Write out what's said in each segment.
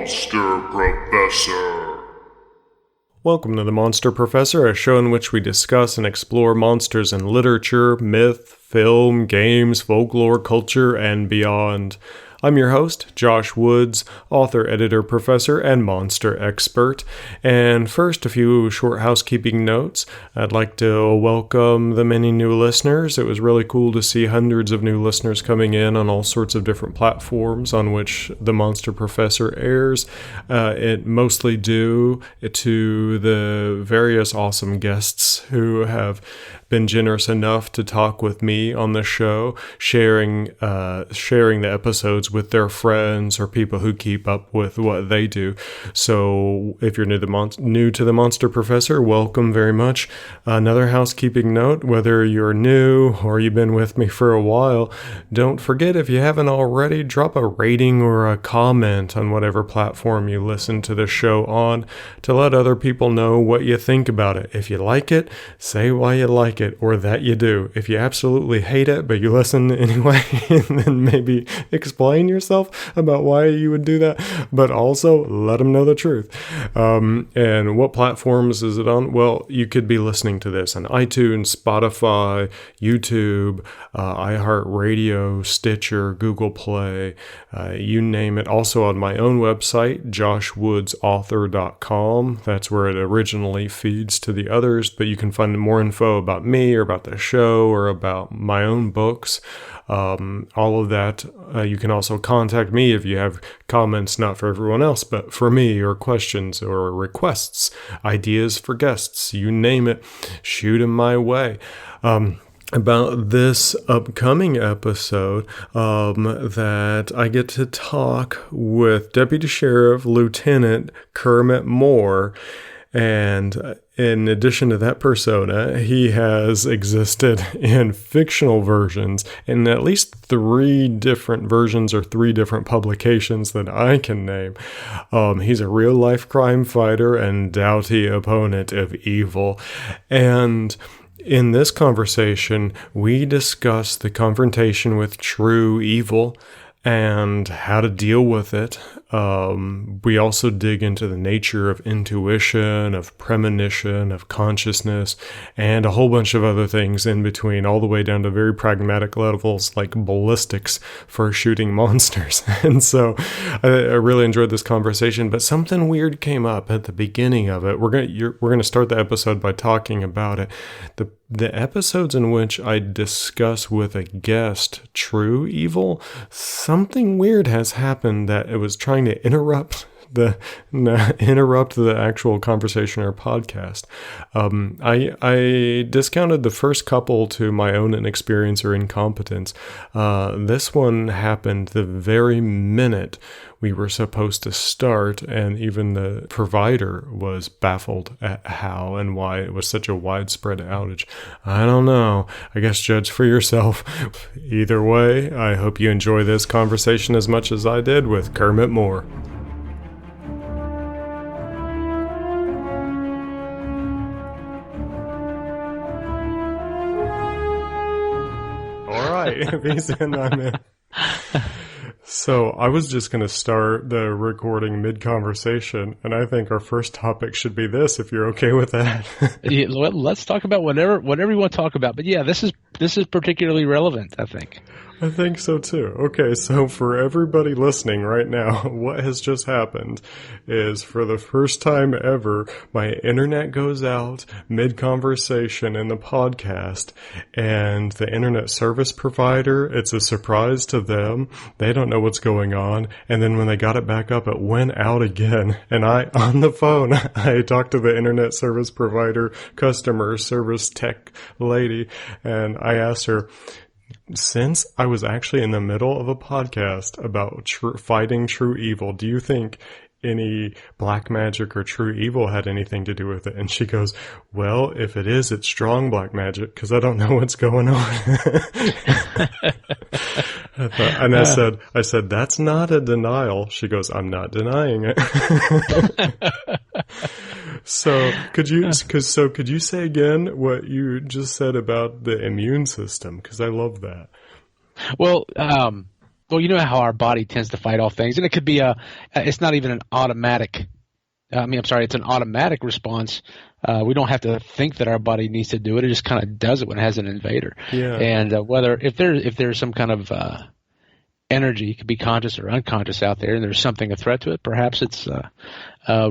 Monster Professor. Welcome to the Monster Professor, a show in which we discuss and explore monsters in literature, myth, film, games, folklore, culture, and beyond. I'm your host, Josh Woods, author, editor, professor, and monster expert. And first, a few short housekeeping notes. I'd like to welcome the many new listeners. It was really cool to see hundreds of new listeners coming in on all sorts of different platforms on which the Monster Professor airs. It mostly due to the various awesome guests who have been generous enough to talk with me on the show, sharing the episodes with their friends or people who keep up with what they do. So if you're new to the Monster Professor, welcome very much. Another housekeeping note, whether you're new or you've been with me for a while, don't forget, if you haven't already, drop a rating or a comment on whatever platform you listen to the show on to let other people know what you think about it. If you like it, say why you like it, or that you do. If you absolutely hate it, but you listen anyway, and then maybe explain yourself about why you would do that, but also let them know the truth. And what platforms is it on? Well, you could be listening to this on iTunes, Spotify, YouTube, iHeartRadio, Stitcher, Google Play, you name it. Also on my own website, joshwoodsauthor.com. That's where it originally feeds to the others, but you can find more info about me or about the show or about my own books. All of that. You can also contact me if you have comments, not for everyone else, but for me, or questions or requests, ideas for guests, you name it, shoot them my way. About this upcoming episode, that I get to talk with Deputy Sheriff Lieutenant Kermit Moore. And in addition to that persona, he has existed in fictional versions in at least 3 different versions or 3 different publications that I can name. He's a real-life crime fighter and doughty opponent of evil. And in this conversation, we discuss the confrontation with true evil and how to deal with it. We also dig into the nature of intuition, of premonition, of consciousness, and a whole bunch of other things in between, all the way down to very pragmatic levels like ballistics for shooting monsters. And so I really enjoyed this conversation, but something weird came up at the beginning of it. We're going to start the episode by talking about it. The episodes in which I discuss with a guest true evil, something weird has happened that it was trying to interrupt the actual conversation or podcast. I discounted the first couple to my own inexperience or incompetence. This one happened the very minute we were supposed to start, and even the provider was baffled at how and why it was such a widespread outage. I don't know. I guess judge for yourself. Either way, I hope you enjoy this conversation as much as I did with Kermit Moore. All right, if he's in, I'm in. So I was just going to start the recording mid-conversation, and I think our first topic should be this, if you're okay with that. Yeah, let's talk about whatever you want to talk about. But yeah, this is particularly relevant, I think. I think so too. Okay, so for everybody listening right now, what has just happened is, for the first time ever, my internet goes out mid-conversation in the podcast, and the internet service provider, it's a surprise to them. They don't know what's going on, and then when they got it back up, it went out again. And on the phone, I talked to the internet service provider customer service tech lady, and I asked her, since I was actually in the middle of a podcast about fighting true evil, do you think any black magic or true evil had anything to do with it? And she goes, well, if it is, it's strong black magic, because I don't know what's going on. And I said, that's not a denial. She goes, I'm not denying it. So could you say again what you just said about the immune system? Because I love that. Well, well, you know how our body tends to fight off things, and it could be it's not even an automatic. It's an automatic response. We don't have to think that our body needs to do it. It just kind of does it when it has an invader. Yeah. And if there's some kind of energy, it could be conscious or unconscious out there, and there's something, a threat to it, perhaps it's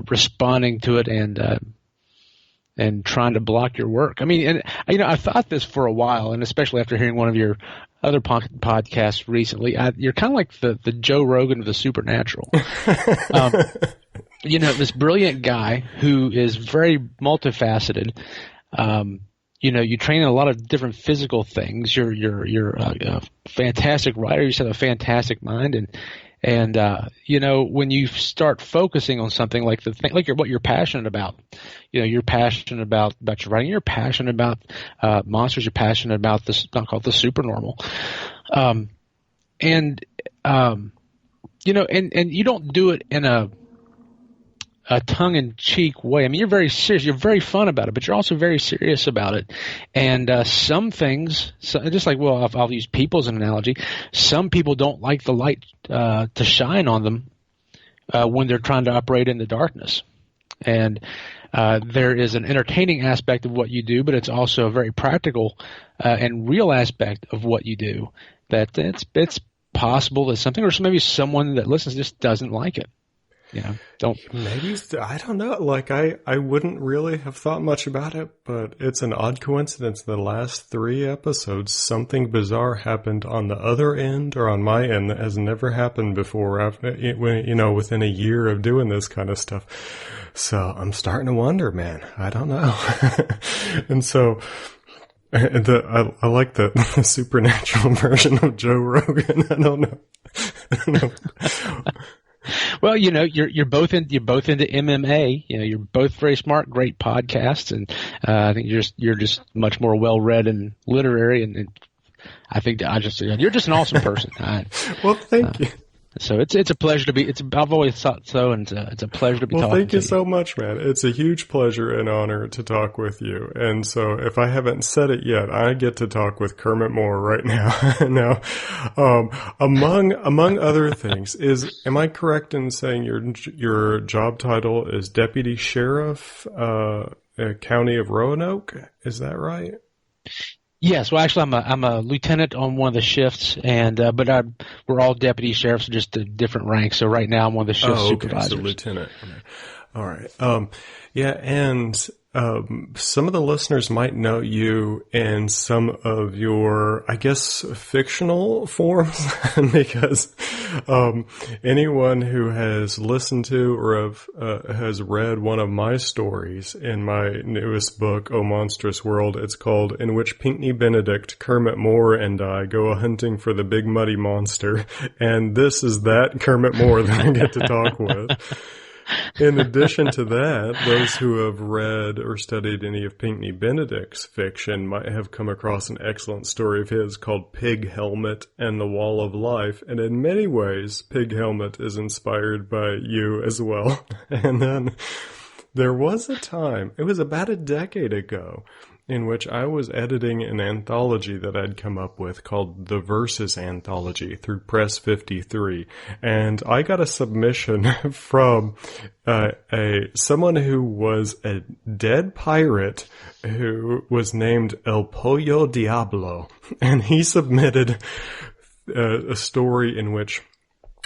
responding to it and trying to block your work. I mean, and I thought this for a while, and especially after hearing one of your other podcasts recently, you're kind of like the Joe Rogan of the supernatural. This brilliant guy who is very multifaceted. You train in a lot of different physical things. You're a fantastic writer. You just have a fantastic mind, and when you start focusing on something like what you're passionate about, you're passionate about your writing. You're passionate about monsters. You're passionate about this, not called the supernormal, and you don't do it in a tongue-in-cheek way. I mean, you're very serious. You're very fun about it, but you're also very serious about it. And some things, just like, well, I'll use people as an analogy. Some people don't like the light to shine on them when they're trying to operate in the darkness. And there is an entertaining aspect of what you do, but it's also a very practical and real aspect of what you do. That it's possible that something, or maybe someone that listens just doesn't like it. Maybe, I don't know. Like, I wouldn't really have thought much about it, but it's an odd coincidence. The last 3 episodes, something bizarre happened on the other end or on my end that has never happened before, within a year of doing this kind of stuff. So I'm starting to wonder, man. I don't know. And so I like the supernatural version of Joe Rogan. I don't know. Well, you're both into MMA. You're both very smart, great podcasts, and I think you're just much more well read and literary, and I think you're just an awesome person. Well, thank you. So it's a pleasure to be. I've always thought so, and it's a pleasure to be talking to you. Thank you so much, man. It's a huge pleasure and honor to talk with you. And so, if I haven't said it yet, I get to talk with Kermit Moore right now. Now, among other things, am I correct in saying your job title is Deputy Sheriff, County of Roanoke? Is that right? Yes, well, actually, I'm a lieutenant on one of the shifts, and we're all deputy sheriffs, just a different ranks. So right now, I'm one of the shift supervisors. So lieutenant. All right. And some of the listeners might know you in some of your, I guess, fictional forms, because anyone who has listened to or has read one of my stories in my newest book, Oh Monstrous World, it's called In Which Pinckney Benedict, Kermit Moore, and I Go A-Hunting for the Big Muddy Monster. And this is that Kermit Moore that I get to talk with. In addition to that, those who have read or studied any of Pinckney Benedict's fiction might have come across an excellent story of his called Pig Helmet and the Wall of Life. And in many ways, Pig Helmet is inspired by you as well. And then there was a time, it was about a decade ago, in which I was editing an anthology that I'd come up with called The Verses Anthology through Press 53. And I got a submission from someone who was a dead pirate who was named El Polio Diablo. And he submitted a story in which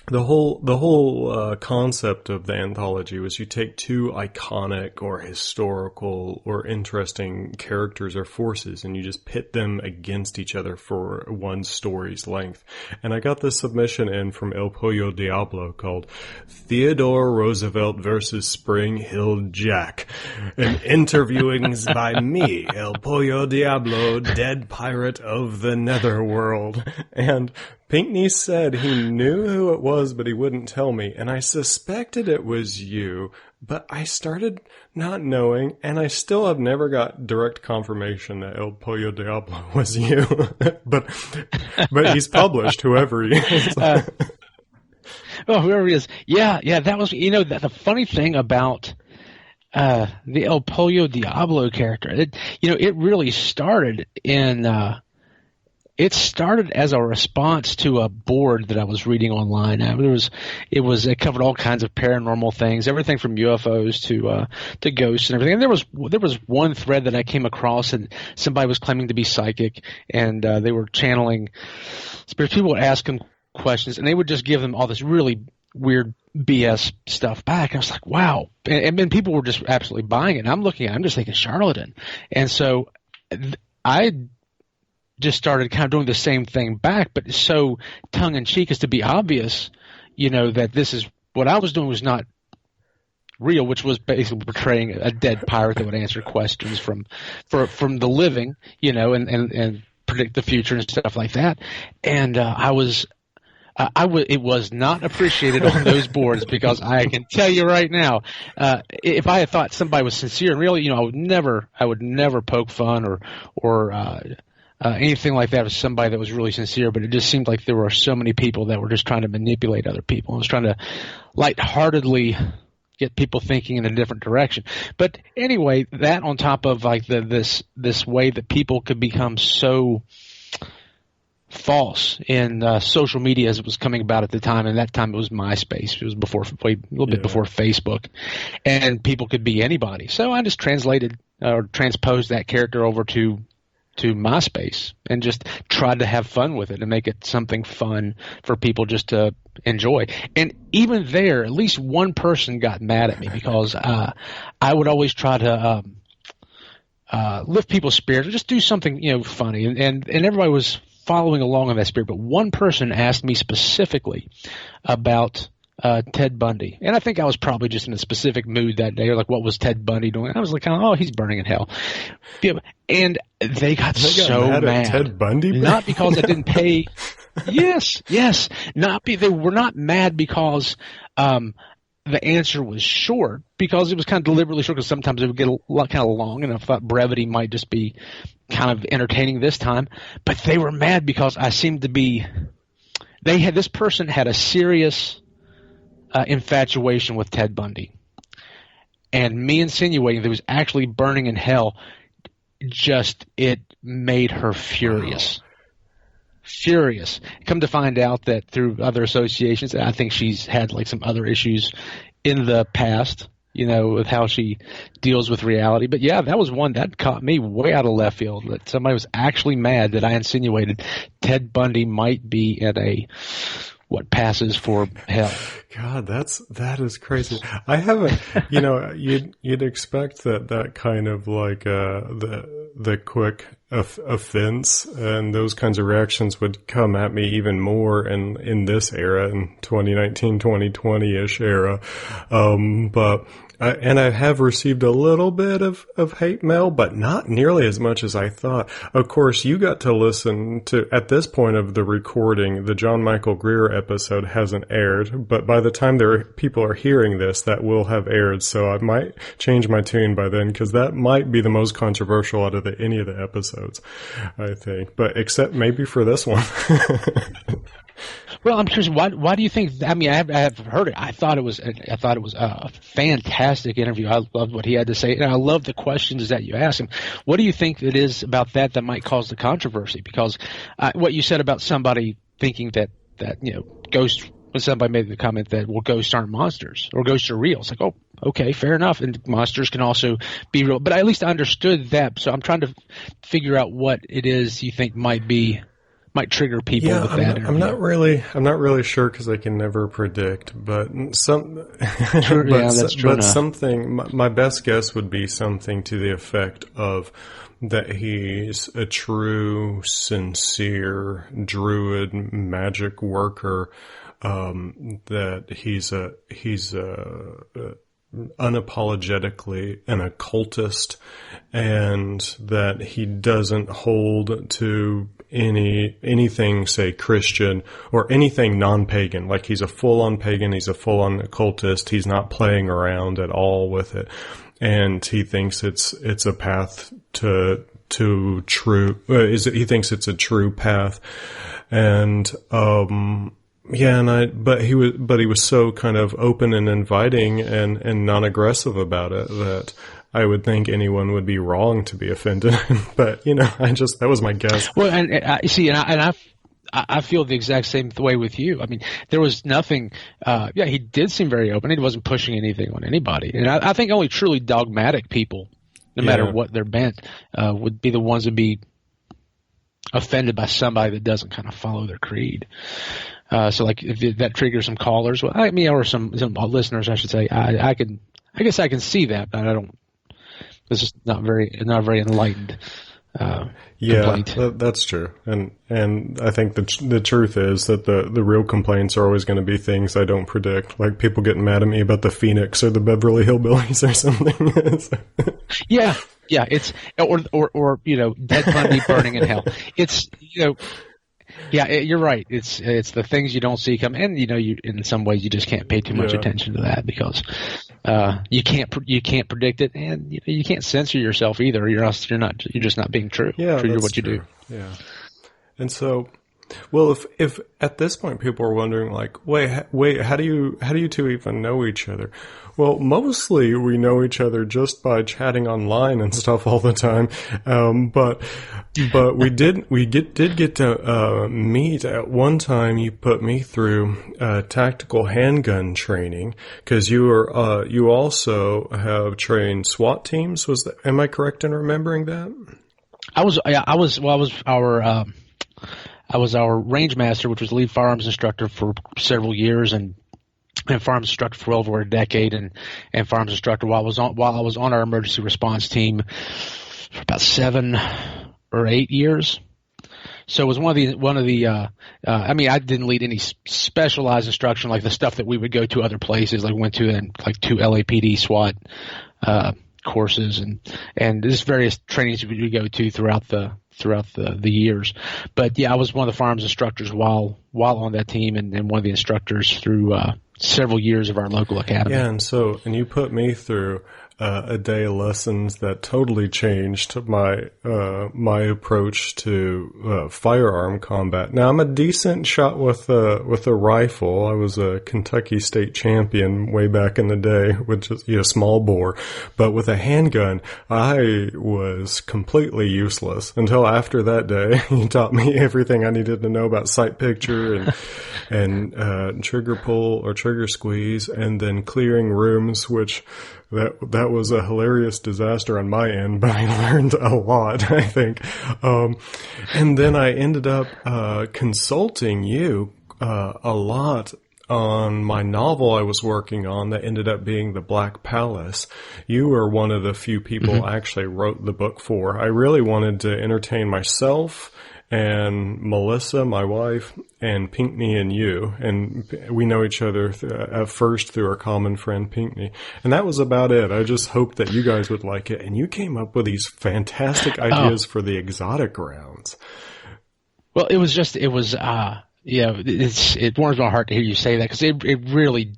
the whole concept of the anthology was you take 2 iconic or historical or interesting characters or forces and you just pit them against each other for one story's length. And I got this submission in from El Pollo Diablo called Theodore Roosevelt versus Spring Hill Jack. And interviewings by me, El Pollo Diablo, dead pirate of the Netherworld. And Pinckney said he knew who it was, but he wouldn't tell me, and I suspected it was you, but I started not knowing, and I still have never got direct confirmation that El Pollo Diablo was you. but he's published, whoever he is. Whoever he is. Yeah, that was, the funny thing about the El Pollo Diablo character, it really started in It started as a response to a board that I was reading online. It covered all kinds of paranormal things, everything from UFOs to ghosts and everything. And there was one thread that I came across, and somebody was claiming to be psychic, and they were channeling spirits. People would ask them questions, and they would just give them all this really weird BS stuff back. I was like, wow. And then people were just absolutely buying it. And I'm just thinking charlatan. And so I just started kind of doing the same thing back, but so tongue-in-cheek as to be obvious, that this is what I was doing was not real, which was basically portraying a dead pirate that would answer questions from the living, and predict the future and stuff like that. And it was not appreciated on those boards, because I can tell you right now, if I had thought somebody was sincere and real, I would never poke fun or anything like that with somebody that was really sincere. But it just seemed like there were so many people that were just trying to manipulate other people. I was trying to lightheartedly get people thinking in a different direction. But anyway, that on top of like this way that people could become so false in social media as it was coming about at the time, and that time it was MySpace. It was a little bit before Facebook, and people could be anybody. So I just transposed that character over to MySpace and just tried to have fun with it and make it something fun for people just to enjoy. And even there, at least one person got mad at me, because I would always try to lift people's spirits, or just do something funny, and everybody was following along on that spirit. But one person asked me specifically about Ted Bundy, and I think I was probably just in a specific mood that day, or like, what was Ted Bundy doing? And I was like, oh, he's burning in hell. Yeah, and they got so mad at Ted Bundy, not because I didn't pay. yes, they were not mad because the answer was short, because it was kind of deliberately short, because sometimes it would get kind of long, and I thought brevity might just be kind of entertaining this time. But they were mad because I seemed to be – this person had a serious infatuation with Ted Bundy. And me insinuating that he was actually burning in hell, it made her furious. Wow. Furious. Come to find out that through other associations, I think she's had like some other issues in the past, with how she deals with reality. But yeah, that was one that caught me way out of left field, that somebody was actually mad that I insinuated Ted Bundy might be in what passes for hell. God, that is crazy. I haven't, you'd expect that kind of like the quick offense and those kinds of reactions would come at me even more in this era, in 2019, 2020-ish era. But I have received a little bit of hate mail, but not nearly as much as I thought. Of course, you got to listen to, at this point of the recording, the John Michael Greer episode hasn't aired, but by the time people are hearing this, that will have aired. So I might change my tune by then, because that might be the most controversial out of any of the episodes, I think. But except maybe for this one. Well, I'm curious. Why do you think? I mean, I have heard it. I thought it was a fantastic interview. I loved what he had to say, and I love the questions that you asked him. What do you think it is about that might cause the controversy? Because what you said about somebody thinking that ghosts. When somebody made the comment that, well, ghosts aren't monsters, or ghosts are real. It's like, oh, okay, fair enough. And monsters can also be real. But at least I understood that. So I'm trying to figure out what it is you think might trigger people with that. I'm not really sure, because I can never predict. But that's true. But something. My best guess would be something to the effect of that he's a true, sincere druid magic worker. That he's unapologetically an occultist, and that he doesn't hold to anything, say, Christian or anything non-pagan. Like, he's a full-on pagan, he's a full-on occultist, he's not playing around at all with it. And he thinks it's a path to true, he thinks it's a true path. And, yeah, but he was so kind of open and inviting and non-aggressive about it that I would think anyone would be wrong to be offended. But, that was my guess. Well, and I see, I feel the exact same way with you. I mean, there was nothing. He did seem very open. He wasn't pushing anything on anybody, and I think only truly dogmatic people, no matter what their bent, would be the ones to be offended by somebody that doesn't kind of follow their creed. So, like, if that triggers some callers, or some listeners, I should say. I guess I can see that, but I don't. This is not very enlightened. Complaint. That's true, and I think the truth is that the real complaints are always going to be things I don't predict, like people getting mad at me about the Phoenix or the Beverly Hillbillies or something. Yeah, it's or Dead Bundy burning in hell. It's you're right. It's the things you don't see come, and you in some ways you just can't pay too much attention to that because you can't predict it, and you can't censor yourself either. You're just not being true to what you do. Yeah, and so. Well, if at this point people are wondering, like, wait, how do you two even know each other? Well, mostly we know each other just by chatting online and stuff all the time. But we did get to meet at one time. You put me through tactical handgun training because you also have trained SWAT teams. Am I correct in remembering that? I was our range master, which was lead firearms instructor for several years, and firearms instructor for over a decade, and firearms instructor while I was on our emergency response team for about 7 or 8 years. So it was one of the. I didn't lead any specialized instruction like the stuff that we would go to other places, like went to like 2 LAPD SWAT courses and just various trainings we would go to throughout the years. But I was one of the firearms instructors while on that team, and one of the instructors through several years of our local academy. Yeah, and you put me through a day of lessons that totally changed my approach to firearm combat. Now I'm a decent shot with a rifle. I was a Kentucky state champion way back in the day with just small bore, but with a handgun I was completely useless until after that day. He taught me everything I needed to know about sight picture and trigger pull or trigger squeeze, and then clearing rooms, which that was a hilarious disaster on my end, but I learned a lot, I think. And then I ended up consulting you a lot on my novel I was working on that ended up being The Black Palace. You were one of the few people I actually wrote the book for. I really wanted to entertain myself and Melissa, my wife, and Pinckney and you. And we know each other at first through our common friend Pinckney. And that was about it. I just hoped that you guys would like it. And you came up with these fantastic ideas for the exotic rounds. Well, it warms my heart to hear you say that, because it really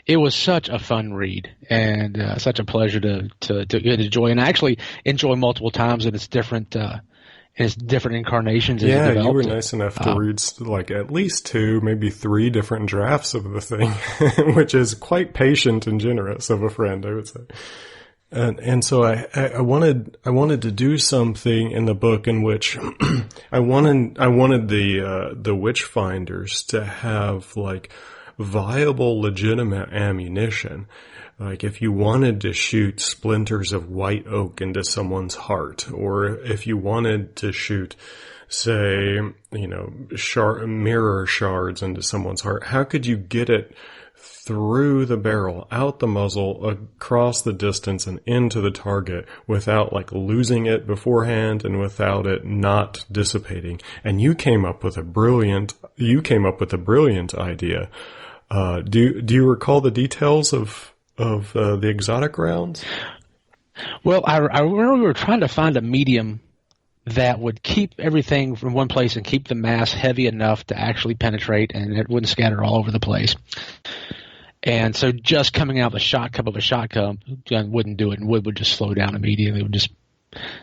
it was such a fun read and such a pleasure to enjoy, and I actually enjoy multiple times, and it's different incarnations. Yeah, you were nice enough to read like at least 2, maybe 3 different drafts of the thing, which is quite patient and generous of a friend, I would say. And so I wanted to do something in the book in which I wanted the witchfinders to have like viable, legitimate ammunition. Like if you wanted to shoot splinters of white oak into someone's heart, or if you wanted to shoot, say, mirror shards into someone's heart, how could you get it through the barrel, out the muzzle, across the distance, and into the target without like losing it beforehand and without it not dissipating? And you came up with a brilliant idea. Do you recall the details of the exotic rounds? Well, I remember we were trying to find a medium that would keep everything from one place and keep the mass heavy enough to actually penetrate, and it wouldn't scatter all over the place. And so just coming out of a shotgun wouldn't do it, and wood would just slow down immediately. It would just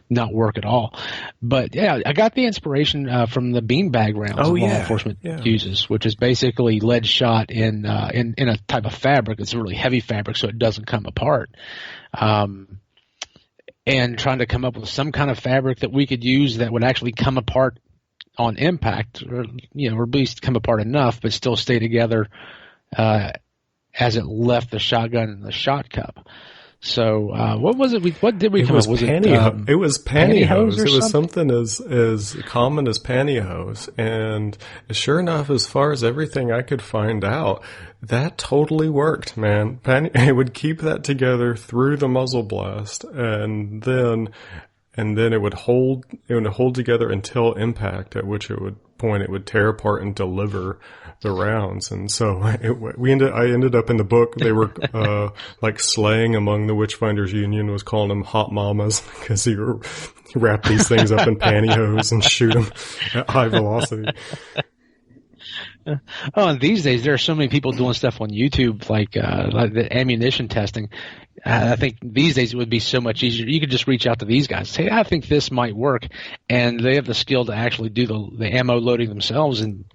not work at all. But yeah, I got the inspiration from the beanbag rounds law enforcement uses, which is basically lead shot in a type of fabric. It's a really heavy fabric, so it doesn't come apart. and trying to come up with some kind of fabric that we could use that would actually come apart on impact, or or at least come apart enough, but still stay together as it left the shotgun and the shot cup. So what was it? What did we come up with? It was pantyhose. It was something as common as pantyhose. And sure enough, as far as everything I could find out, that totally worked, man. It would keep that together through the muzzle blast, and then it would hold together until impact, at which it would tear apart and deliver the rounds. And so I ended up in the book. They were like slang among the Witchfinders Union was calling them hot mamas, because you wrap these things up in pantyhose and shoot them at high velocity. Oh, and these days there are so many people doing stuff on YouTube, like the ammunition testing. I think these days it would be so much easier. You could just reach out to these guys, say, I think this might work, and they have the skill to actually do the ammo loading themselves, and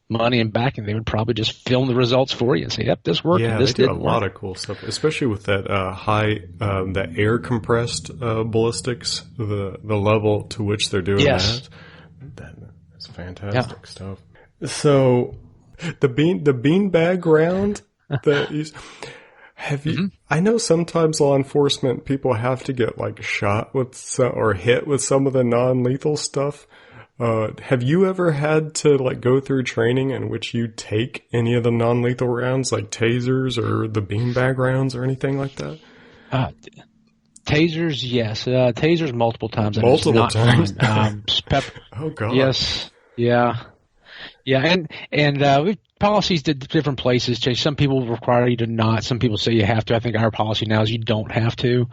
money and backing. They would probably just film the results for you and say, yep, this worked. Yeah, this they do didn't a lot work. of cool stuff, especially with that that air compressed ballistics, the level to which they're doing Yes. That's fantastic stuff. So the beanbag round that you have you. Mm-hmm. I know sometimes law enforcement people have to get like shot with or hit with some of the non-lethal stuff. Have you ever had to like go through training in which you take any of the non-lethal rounds, like tasers or the beanbag rounds or anything like that? Tasers, yes. Tasers multiple times. Multiple times. Oh God. Yes. Yeah. Yeah, and we policies to different places change. Some people require you to not. Some people say you have to. I think our policy now is you don't have to.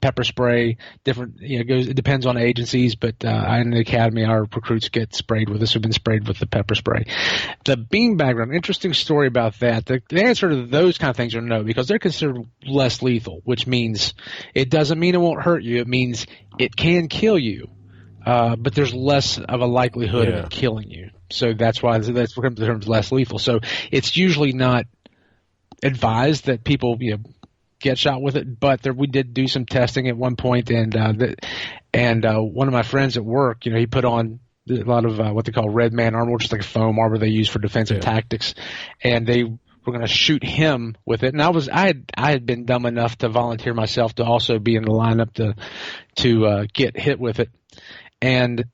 Pepper spray, different. It depends on agencies, but in the academy, our recruits get sprayed with this. Have been sprayed with the pepper spray. The beanbag round. Interesting story about that. The answer to those kind of things are no, because they're considered less lethal, which means it doesn't mean it won't hurt you. It means it can kill you, but there's less of a likelihood of it killing you. So that's why that's the term less lethal. So it's usually not advised that people get shot with it. But we did do some testing at one point, and one of my friends at work, he put on a lot of what they call red man armor, which is like foam armor they use for defensive tactics, and they were going to shoot him with it. And I had been dumb enough to volunteer myself to also be in the lineup to get hit with it, and.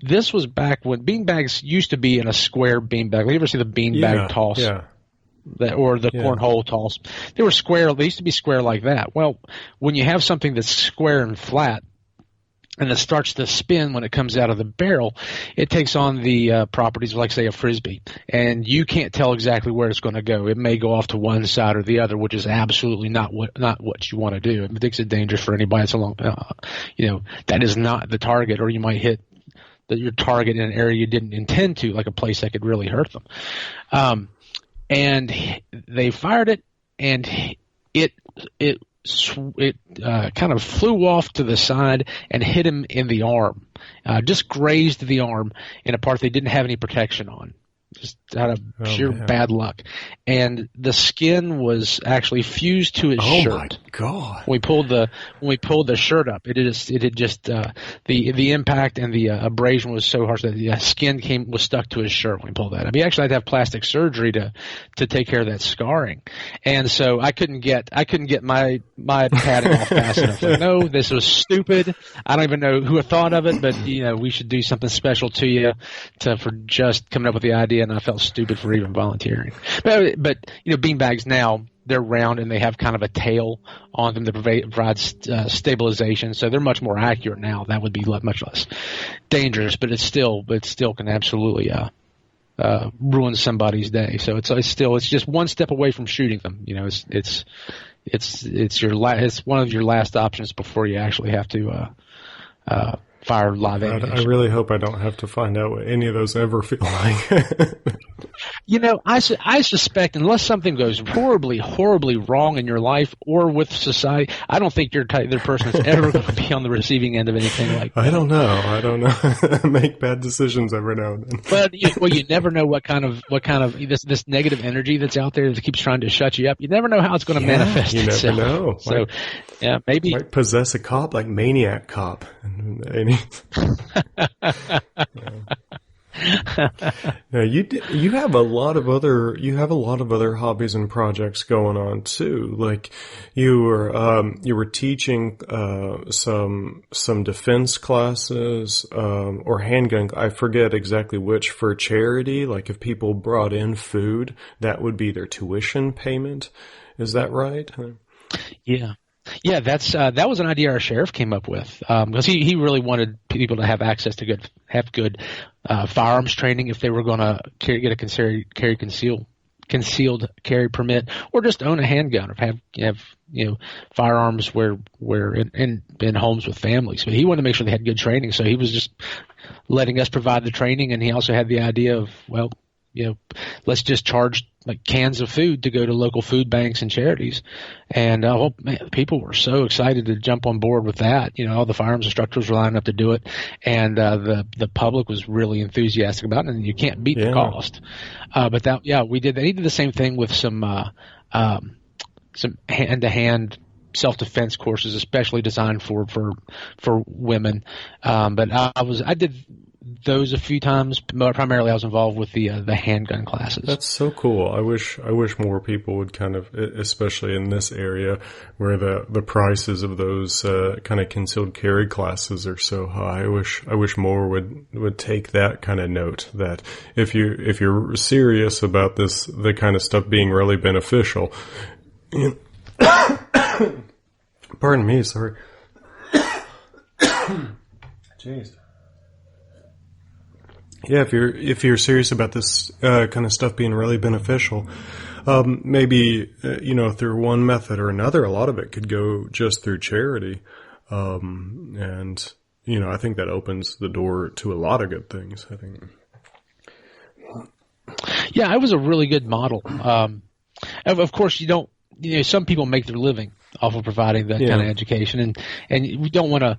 This was back when beanbags used to be in a square beanbag. You ever see the beanbag toss? Yeah. Or the cornhole toss? They were square. They used to be square like that. Well, when you have something that's square and flat, and it starts to spin when it comes out of the barrel, it takes on the properties of, like, say, a Frisbee. And you can't tell exactly where it's going to go. It may go off to one side or the other, which is absolutely not what you want to do. It makes it dangerous for anybody that's along, that is not the target, or you might hit your target in an area you didn't intend to, like a place that could really hurt them. And they fired it, and it kind of flew off to the side and hit him in the arm, just grazed the arm in a part they didn't have any protection on, just out of sheer bad luck. And the skin was actually fused to his shirt. Oh my God! When we pulled the shirt up, it had just the impact and the abrasion was so harsh that the skin was stuck to his shirt when we pulled that up. He actually had to have plastic surgery to take care of that scarring. And so I couldn't get my padding off fast enough. Like, no, this was stupid. I don't even know who thought of it, but we should do something special to you for just coming up with the idea. And I felt stupid for even volunteering. But beanbags now, they're round and they have kind of a tail on them that provides stabilization, so they're much more accurate now. That would be much less dangerous, but it still can absolutely ruin somebody's day. So it's just one step away from shooting them. It's one of your last options before you actually have to fire live ammunition. I really hope I don't have to find out what any of those ever feel like. I suspect unless something goes horribly, horribly wrong in your life or with society, I don't think you're the person that's ever going to be on the receiving end of anything like that. I don't know. I make bad decisions every now and then. But you never know what kind of this negative energy that's out there that keeps trying to shut you up. You never know how it's going to manifest itself. You never know. So, yeah, maybe might possess a cop like Maniac Cop. Now you have a lot of other hobbies and projects going on too. Like you were teaching some defense classes or handgun. I forget exactly which, for charity. Like if people brought in food, that would be their tuition payment. Is that right? Yeah. Yeah, that was an idea our sheriff came up with, because he really wanted people to have access to good firearms training if they were going to get a concealed carry permit, or just own a handgun, or have firearms where in homes with families. But he wanted to make sure they had good training, so he was just letting us provide the training, and he also had the idea of, well, let's just charge like cans of food to go to local food banks and charities. And people were so excited to jump on board with that. All the firearms instructors were lining up to do it, and the public was really enthusiastic about it. And you can't beat the cost. We did. He did the same thing with some hand-to-hand self-defense courses, especially designed for women. But I did those a few times. Primarily, I was involved with the handgun classes. That's so cool. I wish more people would kind of, especially in this area where the prices of those kind of concealed carry classes are so high. I wish more would take that kind of note, that if you're serious about the kind of stuff being really beneficial. Pardon me, sorry. Jeez. Yeah, if you're serious about this kind of stuff being really beneficial, maybe through one method or another, a lot of it could go just through charity, and I think that opens the door to a lot of good things. I think. Yeah, it was a really good model. Of course, some people make their living off of providing that kind of education, and we don't want to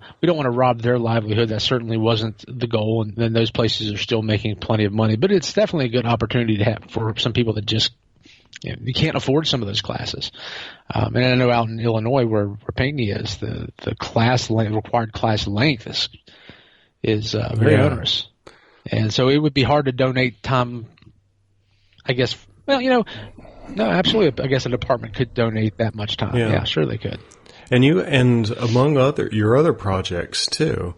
rob their livelihood. That certainly wasn't the goal, and then those places are still making plenty of money. But it's definitely a good opportunity to have for some people that just you can't afford some of those classes. And I know out in Illinois where Pinckney is, the required class length is very onerous, and so it would be hard to donate time. I guess. Well, no, absolutely. I guess a department could donate that much time. Yeah, sure they could. And among your other projects too,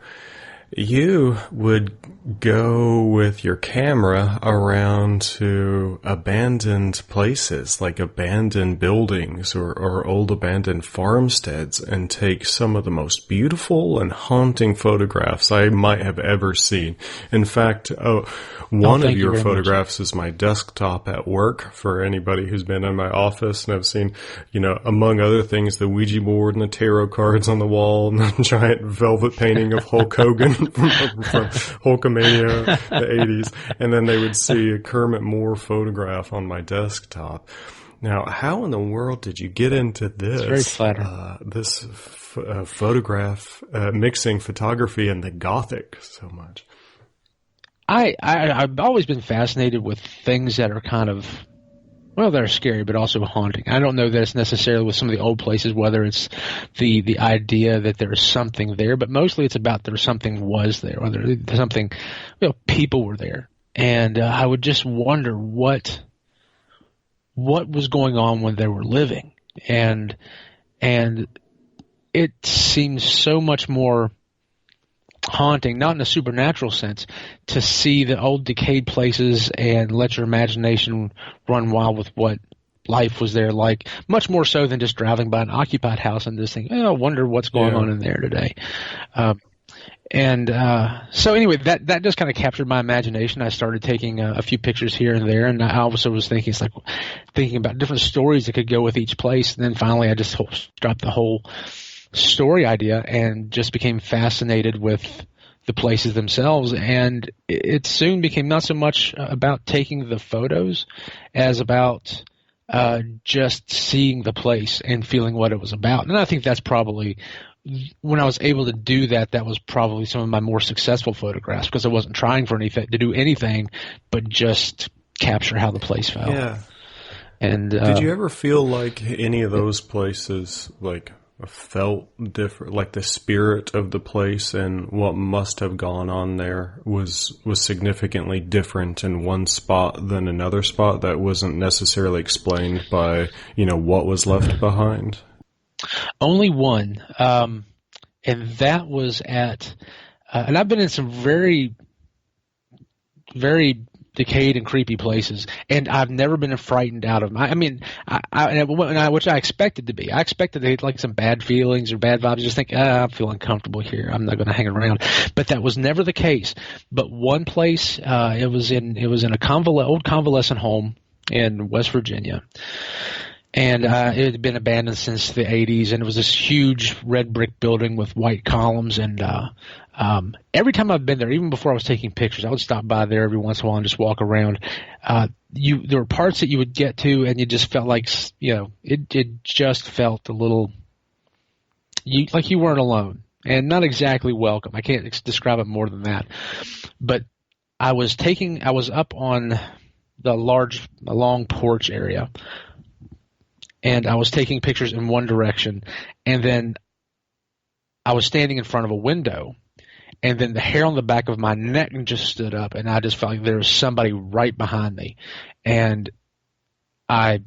you would go with your camera around to abandoned places, like abandoned buildings or old abandoned farmsteads, and take some of the most beautiful and haunting photographs I might have ever seen. In fact, one of your photographs is my desktop at work, for anybody who's been in my office, and I've seen, among other things, the Ouija board and the tarot cards on the wall, and the giant velvet painting of Hulk Hogan from Hulkamania, the 80s, and then they would see a Kermit Moore photograph on my desktop. Now, how in the world did you get into this? It's very flattering. Photograph, mixing photography and the Gothic so much? I've always been fascinated with things that are kind of, they're scary, but also haunting. I don't know that it's necessarily with some of the old places, whether it's the idea that there's something there, but mostly it's about there's something was there, or there's something, people were there. And I would just wonder what was going on when they were living. And it seems so much more haunting, not in a supernatural sense, to see the old decayed places and let your imagination run wild with what life was there like, much more so than just driving by an occupied house and just thinking, I wonder what's going on in there today. So anyway, that just kind of captured my imagination. I started taking a few pictures here and there, and I also was thinking about different stories that could go with each place. And then finally I just dropped the whole story idea and just became fascinated with the places themselves, and it soon became not so much about taking the photos as about just seeing the place and feeling what it was about. And I think that's probably, when I was able to do that, that was probably some of my more successful photographs, because I wasn't trying for anything to do anything but just capture how the place felt. Yeah. And did you ever feel like any of those places like felt different, like the spirit of the place and what must have gone on there was significantly different in one spot than another spot that wasn't necessarily explained by, what was left behind? Only one, and that was at, and I've been in some very, very decayed and creepy places, and I've never been frightened out of my. I mean, which I expected to be. I expected to get like some bad feelings or bad vibes. Just think, I'm feeling comfortable here. I'm not going to hang around. But that was never the case. But one place, it was in a old convalescent home in West Virginia. And it had been abandoned since the 80s, and it was this huge red brick building with white columns. And every time I've been there, even before I was taking pictures, I would stop by there every once in a while and just walk around. There were parts that you would get to, and you just felt like, it just felt a little like you weren't alone, and not exactly welcome. I can't describe it more than that. But I was up on the long porch area, and I was taking pictures in one direction, and then I was standing in front of a window, and then the hair on the back of my neck just stood up, and I just felt like there was somebody right behind me. And I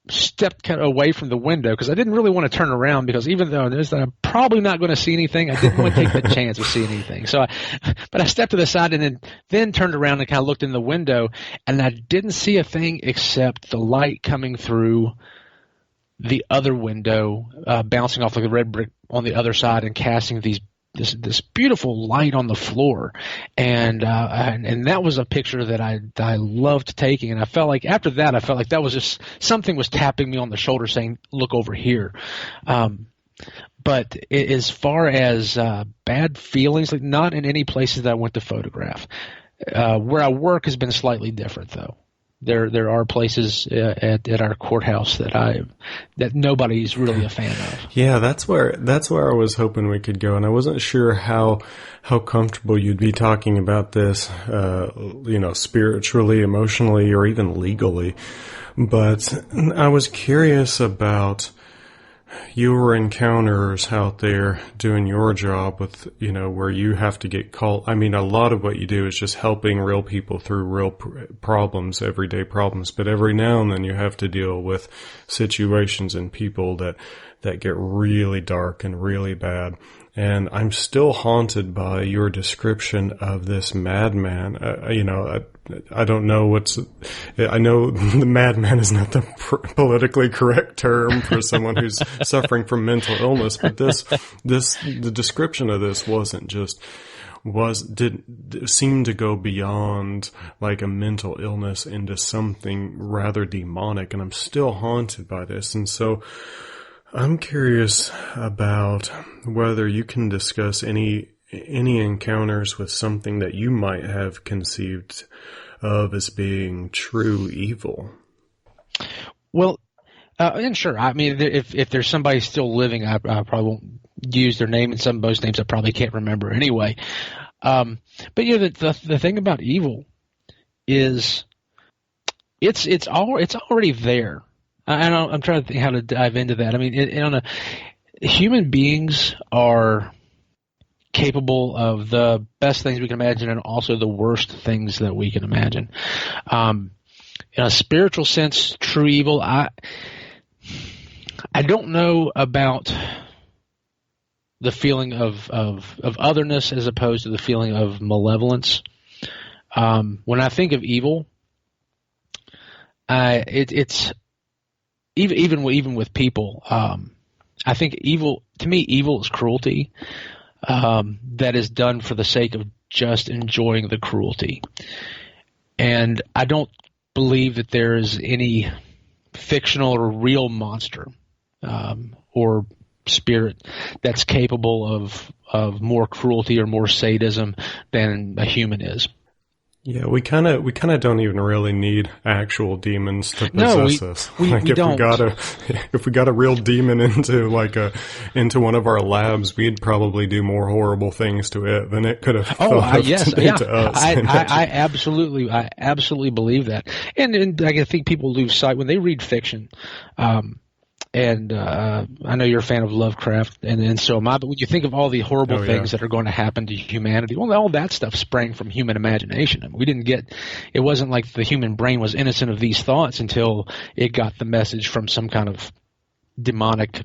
stepped kind of away from the window because I didn't really want to turn around, because even though I'm probably not going to see anything, I didn't want to take the chance of seeing anything. But I stepped to the side and then turned around and kind of looked in the window, and I didn't see a thing except the light coming through the other window, bouncing off like the red brick on the other side and casting this beautiful light on the floor. And that was a picture that I loved taking. And I felt like after that, that was just something was tapping me on the shoulder saying, look over here. But as far as bad feelings, like not in any places that I went to photograph. Where I work has been slightly different, though. There are places at our courthouse that nobody's really a fan of. Yeah, that's where I was hoping we could go, and I wasn't sure how comfortable you'd be talking about this, spiritually, emotionally, or even legally. But I was curious about your encounters out there doing your job with, where you have to get called. I mean, a lot of what you do is just helping real people through real problems, everyday problems. But every now and then you have to deal with situations and people that get really dark and really bad. And I'm still haunted by your description of this madman. I don't know I know the madman is not the politically correct term for someone who's suffering from mental illness, but the description of this seemed to go beyond like a mental illness into something rather demonic, and I'm still haunted by this. And so I'm curious about whether you can discuss any encounters with something that you might have conceived of as being true evil. Well, and sure. I mean, if there's somebody still living, I probably won't use their name, and some of those names I probably can't remember anyway. But the thing about evil is it's already there. I'm trying to think how to dive into that. I mean, human beings are capable of the best things we can imagine and also the worst things that we can imagine. In a spiritual sense, true evil, I don't know about the feeling of otherness as opposed to the feeling of malevolence. When I think of evil, it's even with people. I think evil is cruelty that is done for the sake of just enjoying the cruelty. And I don't believe that there is any fictional or real monster or spirit that's capable of more cruelty or more sadism than a human is. Yeah, we kind of don't even really need actual demons to possess us. We don't. If we got a real demon into one of our labs, we'd probably do more horrible things to it than it could have. To us. I absolutely believe that, and I think people lose sight when they read fiction. And I know you're a fan of Lovecraft, and so am I. But when you think of all the horrible things that are going to happen to humanity, well, all that stuff sprang from human imagination. I mean, it wasn't like the human brain was innocent of these thoughts until it got the message from some kind of demonic,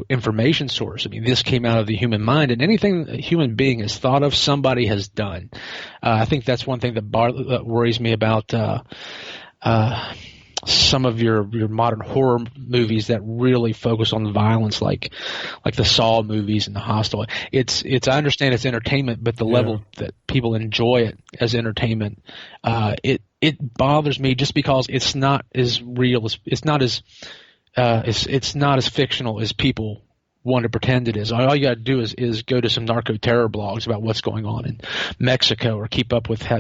information source. I mean, this came out of the human mind, and anything a human being has thought of, somebody has done. I think that's one thing that worries me about. Some of your modern horror movies that really focus on the violence, like the Saw movies and the Hostel. It's I understand it's entertainment, but the level that people enjoy it as entertainment, it bothers me just because it's not as real. It's not as fictional as people want to pretend it is. All you got to do is go to some narco terror blogs about what's going on in Mexico, or keep up with how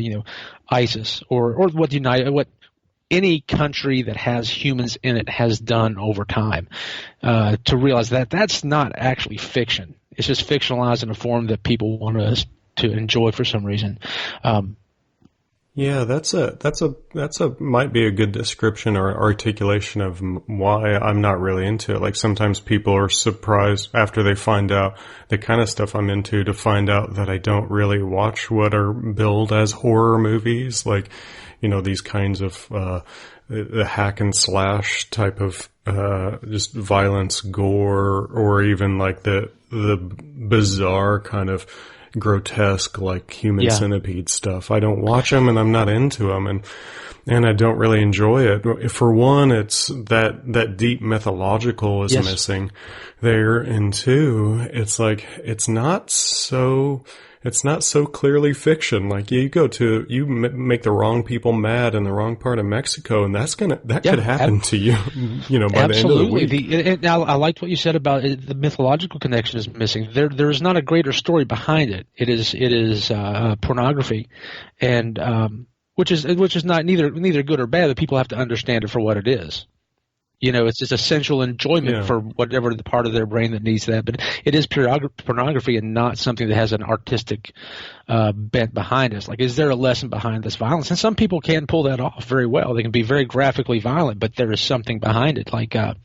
ISIS or what any country that has humans in it has done over time, to realize that that's not actually fiction. It's just fictionalized in a form that people want us to enjoy for some reason. Yeah, that's might be a good description or articulation of why I'm not really into it. Like, sometimes people are surprised after they find out the kind of stuff I'm into, to find out that I don't really watch what are billed as horror movies, like, these kinds of the hack and slash type of just violence, gore, or even like the bizarre kind of grotesque, like human centipede stuff. I don't watch them, and I'm not into them, and I don't really enjoy it. For one, it's that deep mythological is missing there, and two, it's like it's not so clearly fiction. Like, you make the wrong people mad in the wrong part of Mexico, and that could happen to you, by the end of the week. Now, I liked what you said about it. The mythological connection is missing. There's not a greater story behind it. It is pornography, and which is not neither good or bad, but people have to understand it for what it is. It's just essential enjoyment for whatever the part of their brain that needs that. But it is pornography and not something that has an artistic bent behind us. Like, is there a lesson behind this violence? And some people can pull that off very well. They can be very graphically violent, but there is something behind it. Like, there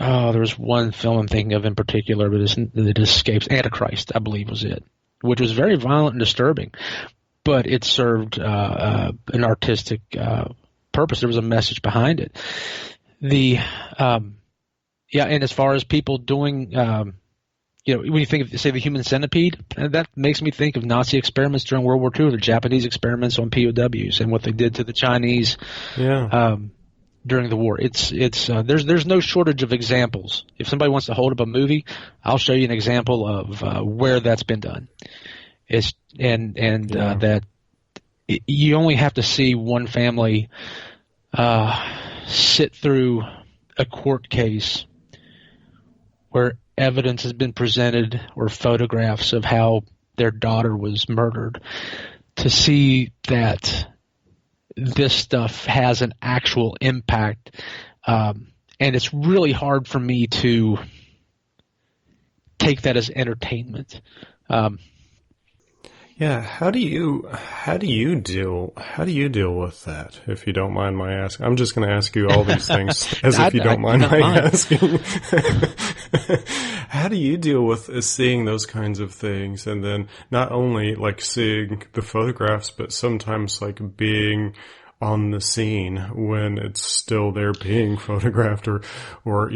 was one film I'm thinking of in particular, but it escapes. Antichrist, I believe, was it, which was very violent and disturbing, but it served an artistic purpose. There was a message behind it. And as far as people doing, when you think of, say, the human centipede, that makes me think of Nazi experiments during World War II, the Japanese experiments on POWs, and what they did to the Chinese during the war. There's no shortage of examples. If somebody wants to hold up a movie, I'll show you an example of where that's been done. That you only have to see one family sit through a court case where evidence has been presented, or photographs of how their daughter was murdered, to see that this stuff has an actual impact. And it's really hard for me to take that as entertainment. Yeah, how do you deal with that, if you don't mind my asking? I'm just going to ask you all these things as if you don't mind my asking. How do you deal with seeing those kinds of things, and then not only like seeing the photographs, but sometimes like being on the scene when it's still there being photographed, or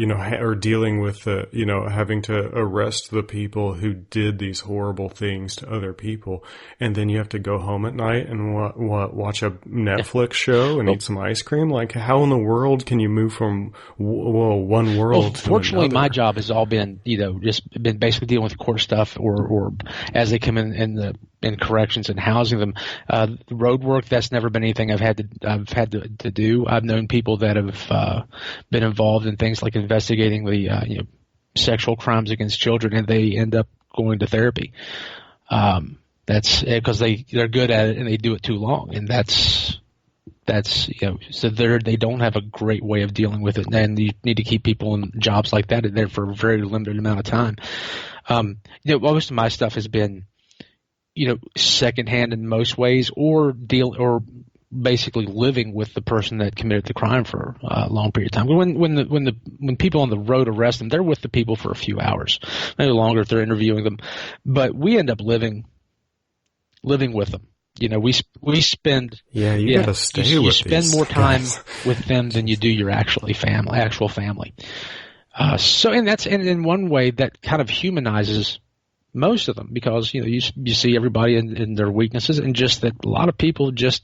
dealing with having to arrest the people who did these horrible things to other people, and then you have to go home at night and watch a Netflix show and eat some ice cream? Like, how in the world can you move from one world to fortunately another? My job has all been just been basically dealing with court stuff, or as they come in the in corrections and housing them. Road work, that's never been anything I've had to do. I've known people that have been involved in things like investigating the sexual crimes against children, and they end up going to therapy. That's because they're good at it and they do it too long, and that's so they don't have a great way of dealing with it, and you need to keep people in jobs like that in there for a very limited amount of time. Most of my stuff has been secondhand in most ways, or basically living with the person that committed the crime for a long period of time. When people on the road arrest them, they're with the people for a few hours, maybe longer if they're interviewing them, but we end up living with them. We spend gotta stay with you spend these more time guys. with them than you do your actual family. And in one way that kind of humanizes most of them, because you see everybody in their weaknesses, and just that a lot of people just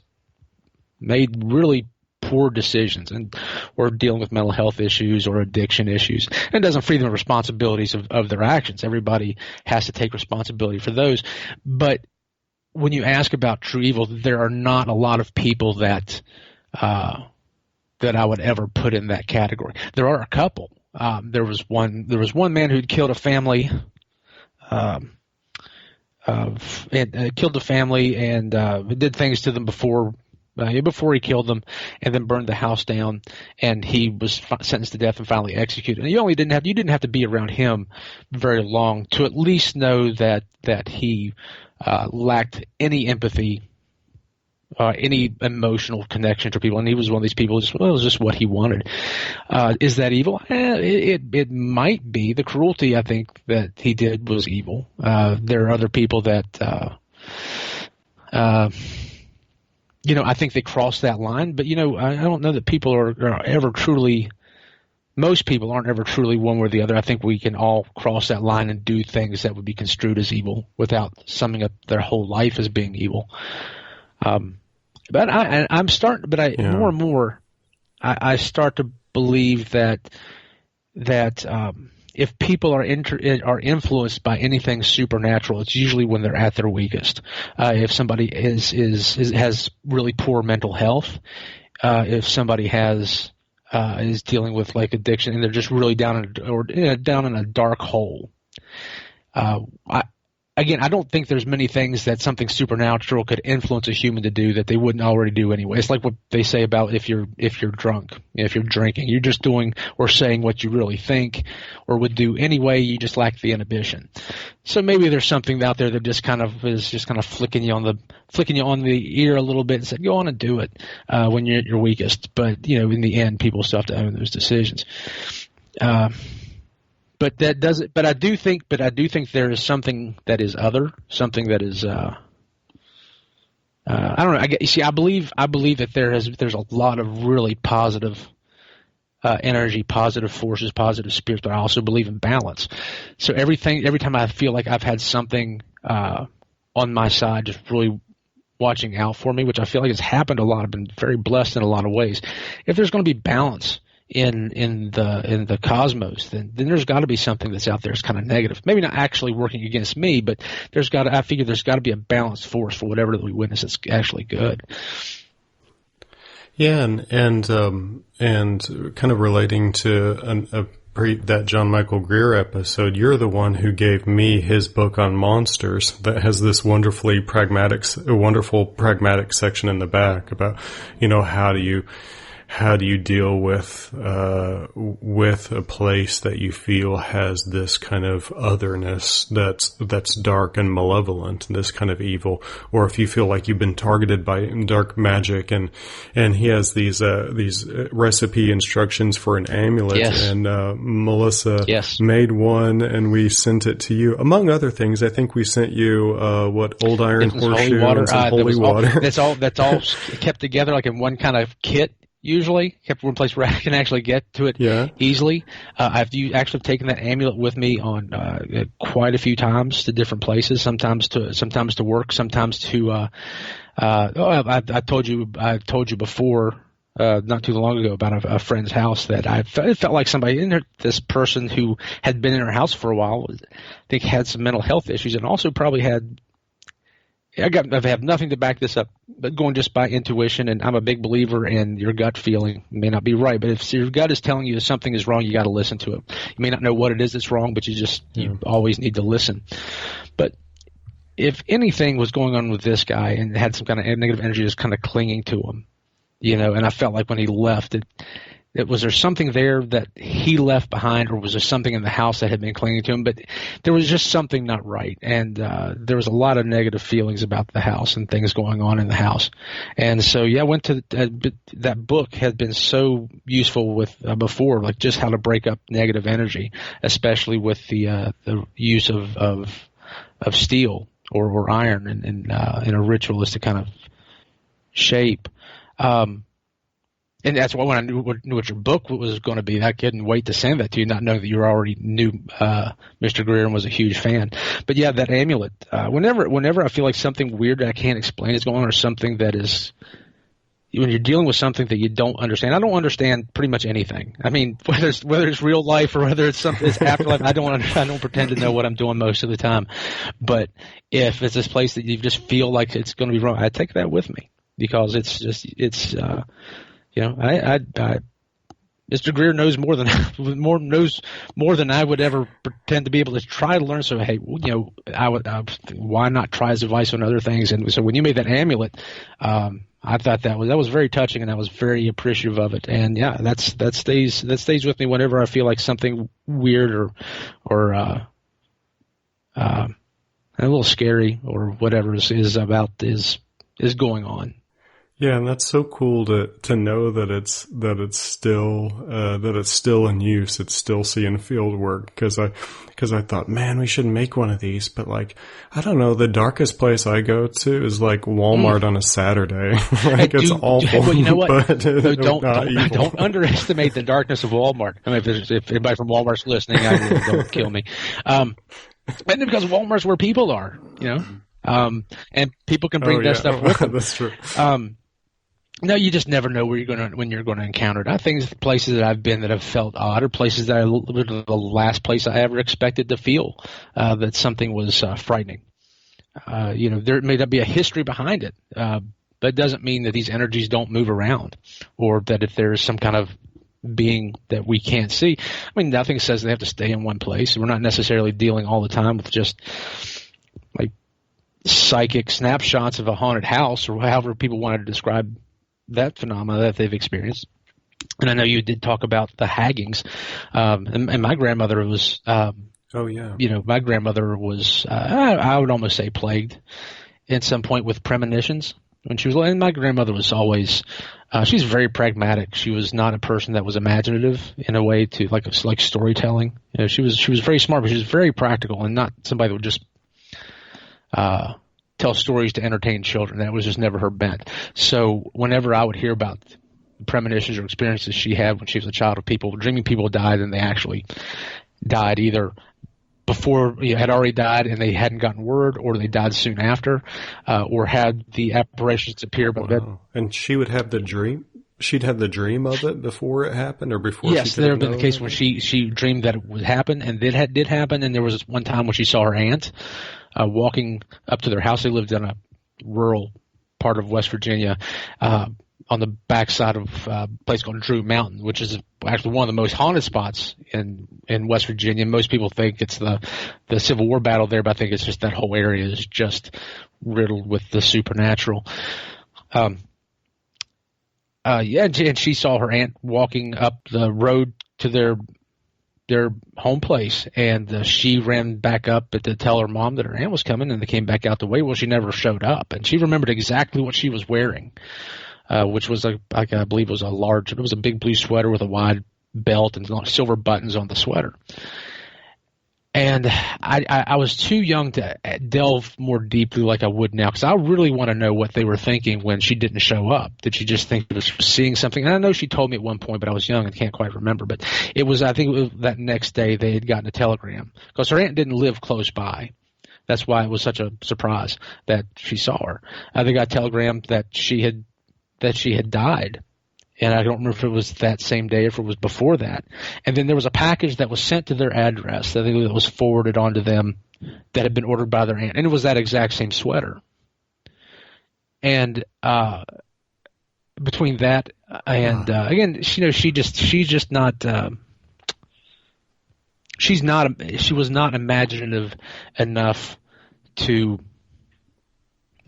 made really poor decisions or dealing with mental health issues or addiction issues, and it doesn't free them of responsibilities of their actions. Everybody has to take responsibility for those. But when you ask about true evil, there are not a lot of people that I would ever put in that category. There are a couple. There was one man who'd killed a family, killed a family, and did things to them before he killed them, and then burned the house down. And he was sentenced to death and finally executed. And you didn't have to be around him very long to at least know that he lacked any empathy, any emotional connection to people, and he was one of these people. It was just what he wanted. Is that evil? It might be. The cruelty, I think, that he did was evil. There are other people that, I think they cross that line. But I don't know that people are ever truly. Most people aren't ever truly one way or the other. I think we can all cross that line and do things that would be construed as evil without summing up their whole life as being evil. But I'm starting. But more and more, I start to believe that if people are influenced by anything supernatural, it's usually when they're at their weakest. If somebody has really poor mental health, if somebody is dealing with like addiction, and they're just really down in a dark hole. I don't think there's many things that something supernatural could influence a human to do that they wouldn't already do anyway. It's like what they say about if you're drunk, if you're drinking, you're just doing or saying what you really think or would do anyway. You just lack the inhibition. So maybe there's something out there that just kind of flicking you on the ear a little bit and said, go on and do it when you're at your weakest. But in the end, people still have to own those decisions. But that doesn't. But I do think there is something that is other, something that is. I don't know. I believe that there's a lot of really positive energy, positive forces, positive spirits. But I also believe in balance. So every time I feel like I've had something on my side, just really watching out for me, which I feel like has happened a lot. I've been very blessed in a lot of ways. If there's going to be balance in the cosmos, then there's got to be something that's out there that's kind of negative. Maybe not actually working against me, but I figure there's got to be a balanced force for whatever that we witness that's actually good. Yeah, and kind of relating to that John Michael Greer episode, you're the one who gave me his book on monsters that has this wonderful pragmatic section in the back about, how do you deal with a place that you feel has this kind of otherness that's dark and malevolent, this kind of evil, or if you feel like you've been targeted by dark magic, and he has these recipe instructions for an amulet, yes. And Melissa yes. made one, and we sent it to you. Among other things, I think we sent you old iron horseshoe and some holy water. That's all kept together like in one kind of kit. Usually kept one place where I can actually get to it easily. I've actually taken that amulet with me on quite a few times to different places. Sometimes to work. Sometimes to. I told you before, not too long ago, about a friend's house that it felt like somebody in there. This person who had been in her house for a while, I think, had some mental health issues, and also probably had I have nothing to back this up, but going just by intuition, and I'm a big believer in your gut feeling. It may not be right, but if your gut is telling you that something is wrong, you got to listen to it. You may not know what it is that's wrong, but you always need to listen. But if anything was going on with this guy and had some kind of negative energy just kind of clinging to him, and I felt like when he left, was there something there that he left behind, or was there something in the house that had been clinging to him? But there was just something not right, and there was a lot of negative feelings about the house and things going on in the house. And so, I went to that book had been so useful with before, like just how to break up negative energy, especially with the use of steel or iron in a ritualistic kind of shape. And that's why when I knew what your book was going to be, I couldn't wait to send that to you, not knowing that you already knew Mr. Greer and was a huge fan. But yeah, that amulet. Whenever I feel like something weird that I can't explain is going on, or something that is, when you're dealing with something that you don't understand. I don't understand pretty much anything. I mean, whether it's real life or whether it's something it's afterlife, I don't pretend to know what I'm doing most of the time. But if it's this place that you just feel like it's going to be wrong, I take that with me, because Mr. Greer knows more than I would ever pretend to be able to try to learn. So hey, why not try his advice on other things? And so when you made that amulet, I thought that was very touching, and I was very appreciative of it. And yeah, that stays with me whenever I feel like something weird or a little scary or whatever is going on. Yeah, and that's so cool to know that it's still in use. It's still seeing field work, because I thought, man, we should make one of these. But like, I don't know, the darkest place I go to is like Walmart on a Saturday. It's awful. Well, you know what? But don't underestimate the darkness of Walmart. I mean, if anybody from Walmart's listening, don't kill me. And because Walmart's where people are, and people can bring that stuff with them. That's true. No, you just never know when you're going to encounter it. I think the places that I've been that have felt odd are places that the last place I ever expected to feel that something was frightening. There may not be a history behind it, but it doesn't mean that these energies don't move around, or that if there's some kind of being that we can't see. I mean, nothing says they have to stay in one place. We're not necessarily dealing all the time with just like psychic snapshots of a haunted house, or however people wanted to describe that phenomena that they've experienced. And I know you did talk about the haggings, and my grandmother was, my grandmother was, I would almost say plagued at some point with premonitions when she was, and my grandmother was always, she's very pragmatic. She was not a person that was imaginative in a way to like storytelling. She was very smart, but she was very practical, and not somebody that would just, tell stories to entertain children. That was just never her bent. So whenever I would hear about premonitions or experiences she had when she was a child of people, dreaming people died, and they actually died either before had already died and they hadn't gotten word, or they died soon after, or had the apparitions appear. Wow. And she would have the dream? She'd had the dream of it before it happened, or before? Yes, there have been the case when she dreamed that it would happen, and it did happen. And there was one time when she saw her aunt walking up to their house. They lived in a rural part of West Virginia, on the backside of a place called Drew Mountain, which is actually one of the most haunted spots in West Virginia. Most people think it's the Civil War battle there, but I think it's just that whole area is just riddled with the supernatural. And she saw her aunt walking up the road to their home place, and she ran back up to tell her mom that her aunt was coming, and they came back out the way. Well, she never showed up, and she remembered exactly what she was wearing, which was I believe it was a big blue sweater with a wide belt and silver buttons on the sweater. And I was too young to delve more deeply like I would now, because I really want to know what they were thinking when she didn't show up. Did she just think she was seeing something? And I know she told me at one point, but I was young and can't quite remember. But I think it was that next day they had gotten a telegram, because her aunt didn't live close by. That's why it was such a surprise that she saw her. They got a telegram that she had died. And I don't remember if it was that same day or if it was before that. And then there was a package that was sent to their address. I think it was forwarded on to them that had been ordered by their aunt. And it was that exact same sweater. And between that and again, she was not imaginative enough to,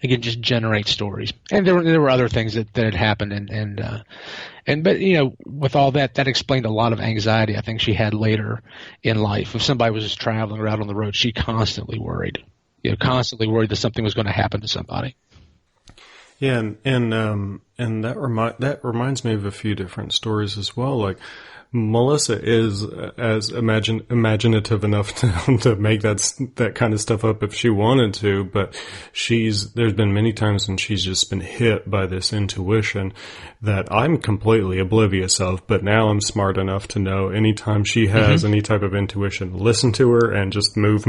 again, just generate stories. And there were other things that had happened, but with all that explained a lot of anxiety I think she had later in life. If somebody was just traveling or out on the road, she constantly worried that something was going to happen to somebody. Yeah, and that reminds me of a few different stories as well. Like, Melissa is as imaginative enough to make that kind of stuff up if she wanted to, but there's been many times when she's just been hit by this intuition that I'm completely oblivious of, but now I'm smart enough to know anytime she has any type of intuition, listen to her and just move,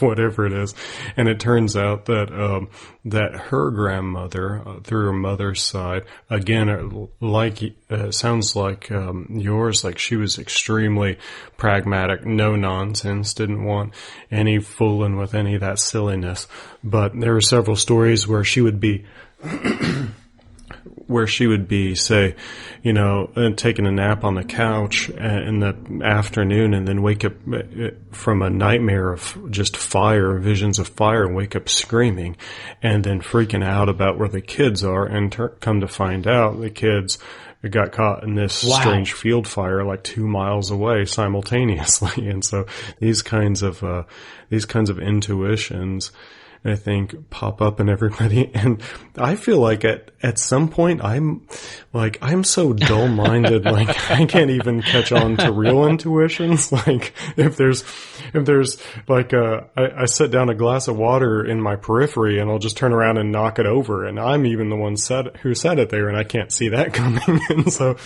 whatever it is. And it turns out that her grandmother, through her mother's side, again, sounds like yours, like she was extremely pragmatic, no nonsense, didn't want any fooling with any of that silliness. But there were several stories where she would be say, taking a nap on the couch in the afternoon and then wake up from a nightmare of just visions of fire, and wake up screaming and then freaking out about where the kids are, and come to find out the kids got caught in this strange field fire like 2 miles away simultaneously. And so these kinds of intuitions, I think, pop up in everybody. And I feel like at some point I'm so dull-minded, like I can't even catch on to real intuitions. Like if there's like I set down a glass of water in my periphery and I'll just turn around and knock it over, and I'm even the one who said it there, and I can't see that coming. And so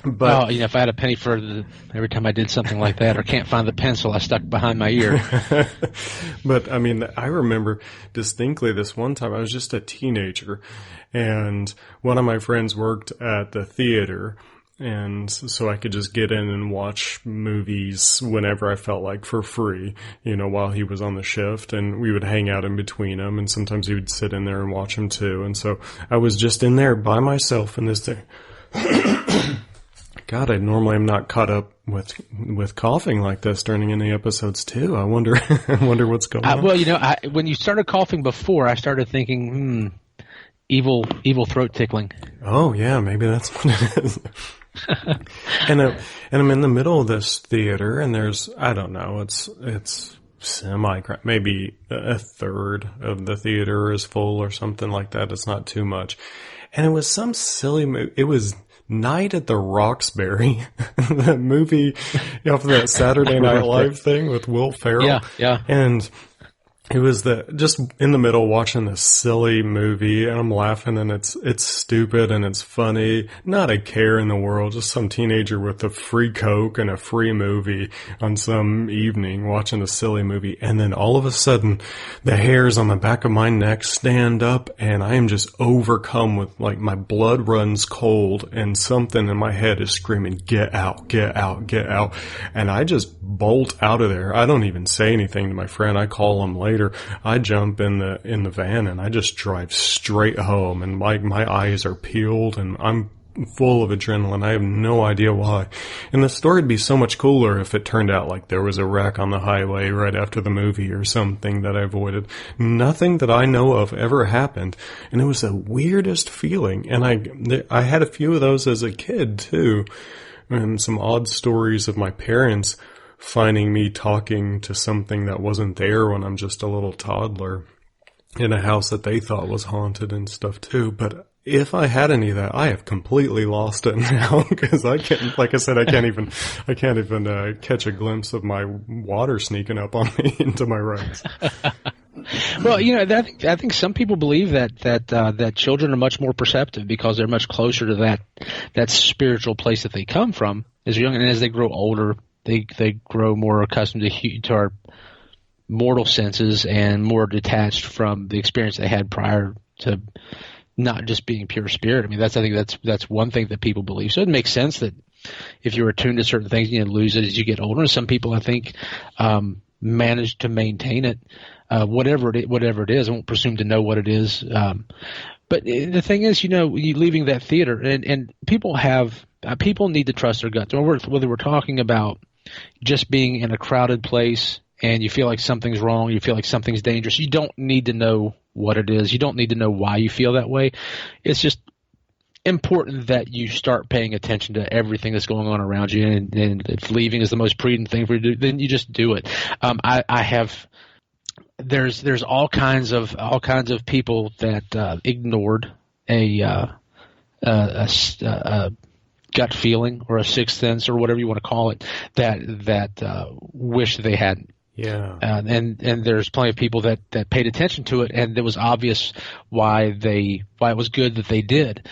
but if I had a penny for every time I did something like that, or can't find the pencil I stuck behind my ear. But I mean, I remember distinctly this one time I was just a teenager, and one of my friends worked at the theater, and so I could just get in and watch movies whenever I felt like for free, while he was on the shift, and we would hang out in between them, and sometimes he would sit in there and watch him too. And so I was just in there by myself in this thing. God, I normally am not caught up with coughing like this during any episodes too. I wonder what's going on. Well, when you started coughing before, I started thinking, evil throat tickling. Oh yeah, maybe that's what it is. and I'm in the middle of this theater, and there's, I don't know, it's maybe a third of the theater is full or something like that. It's not too much, and it was some silly movie. It was Night at the Roxbury, that movie off of that Saturday Night Live thing with Will Ferrell. Yeah. And it was just in the middle watching this silly movie, and I'm laughing, and it's stupid and it's funny. Not a care in the world, just some teenager with a free Coke and a free movie on some evening watching a silly movie. And then all of a sudden the hairs on the back of my neck stand up, and I am just overcome with, like, my blood runs cold, and something in my head is screaming, "Get out, get out, get out." And I just bolt out of there. I don't even say anything to my friend. I call him later. I jump in the van and I just drive straight home, and my eyes are peeled and I'm full of adrenaline. I have no idea why. And the story would be so much cooler if it turned out like there was a wreck on the highway right after the movie or something that I avoided. Nothing that I know of ever happened, and it was the weirdest feeling. And I had a few of those as a kid too, and some odd stories of my parents finding me talking to something that wasn't there when I'm just a little toddler in a house that they thought was haunted and stuff too. But if I had any of that, I have completely lost it now, because I can't, like I said, I can't even catch a glimpse of my water sneaking up on me into my rights. Well, I think some people believe that children are much more perceptive because they're much closer to that spiritual place that they come from as young, and as they grow older, they grow more accustomed to our mortal senses and more detached from the experience they had prior to not just being pure spirit. I mean, I think that's one thing that people believe. So it makes sense that if you're attuned to certain things, you lose it as you get older. And some people, I think, manage to maintain it, whatever it is. I won't presume to know what it is. But the thing is, you leaving that theater, and people need to trust their guts. Whether we're talking about just being in a crowded place and you feel like something's wrong, you feel like something's dangerous, you don't need to know what it is. You don't need to know why you feel that way. It's just important that you start paying attention to everything that's going on around you, and if leaving is the most prudent thing for you to do, then you just do it. There's all kinds of people that ignored a gut feeling or a sixth sense or whatever you want to call it that wish they hadn't. Yeah. And there's plenty of people that paid attention to it, and it was obvious why it was good that they did.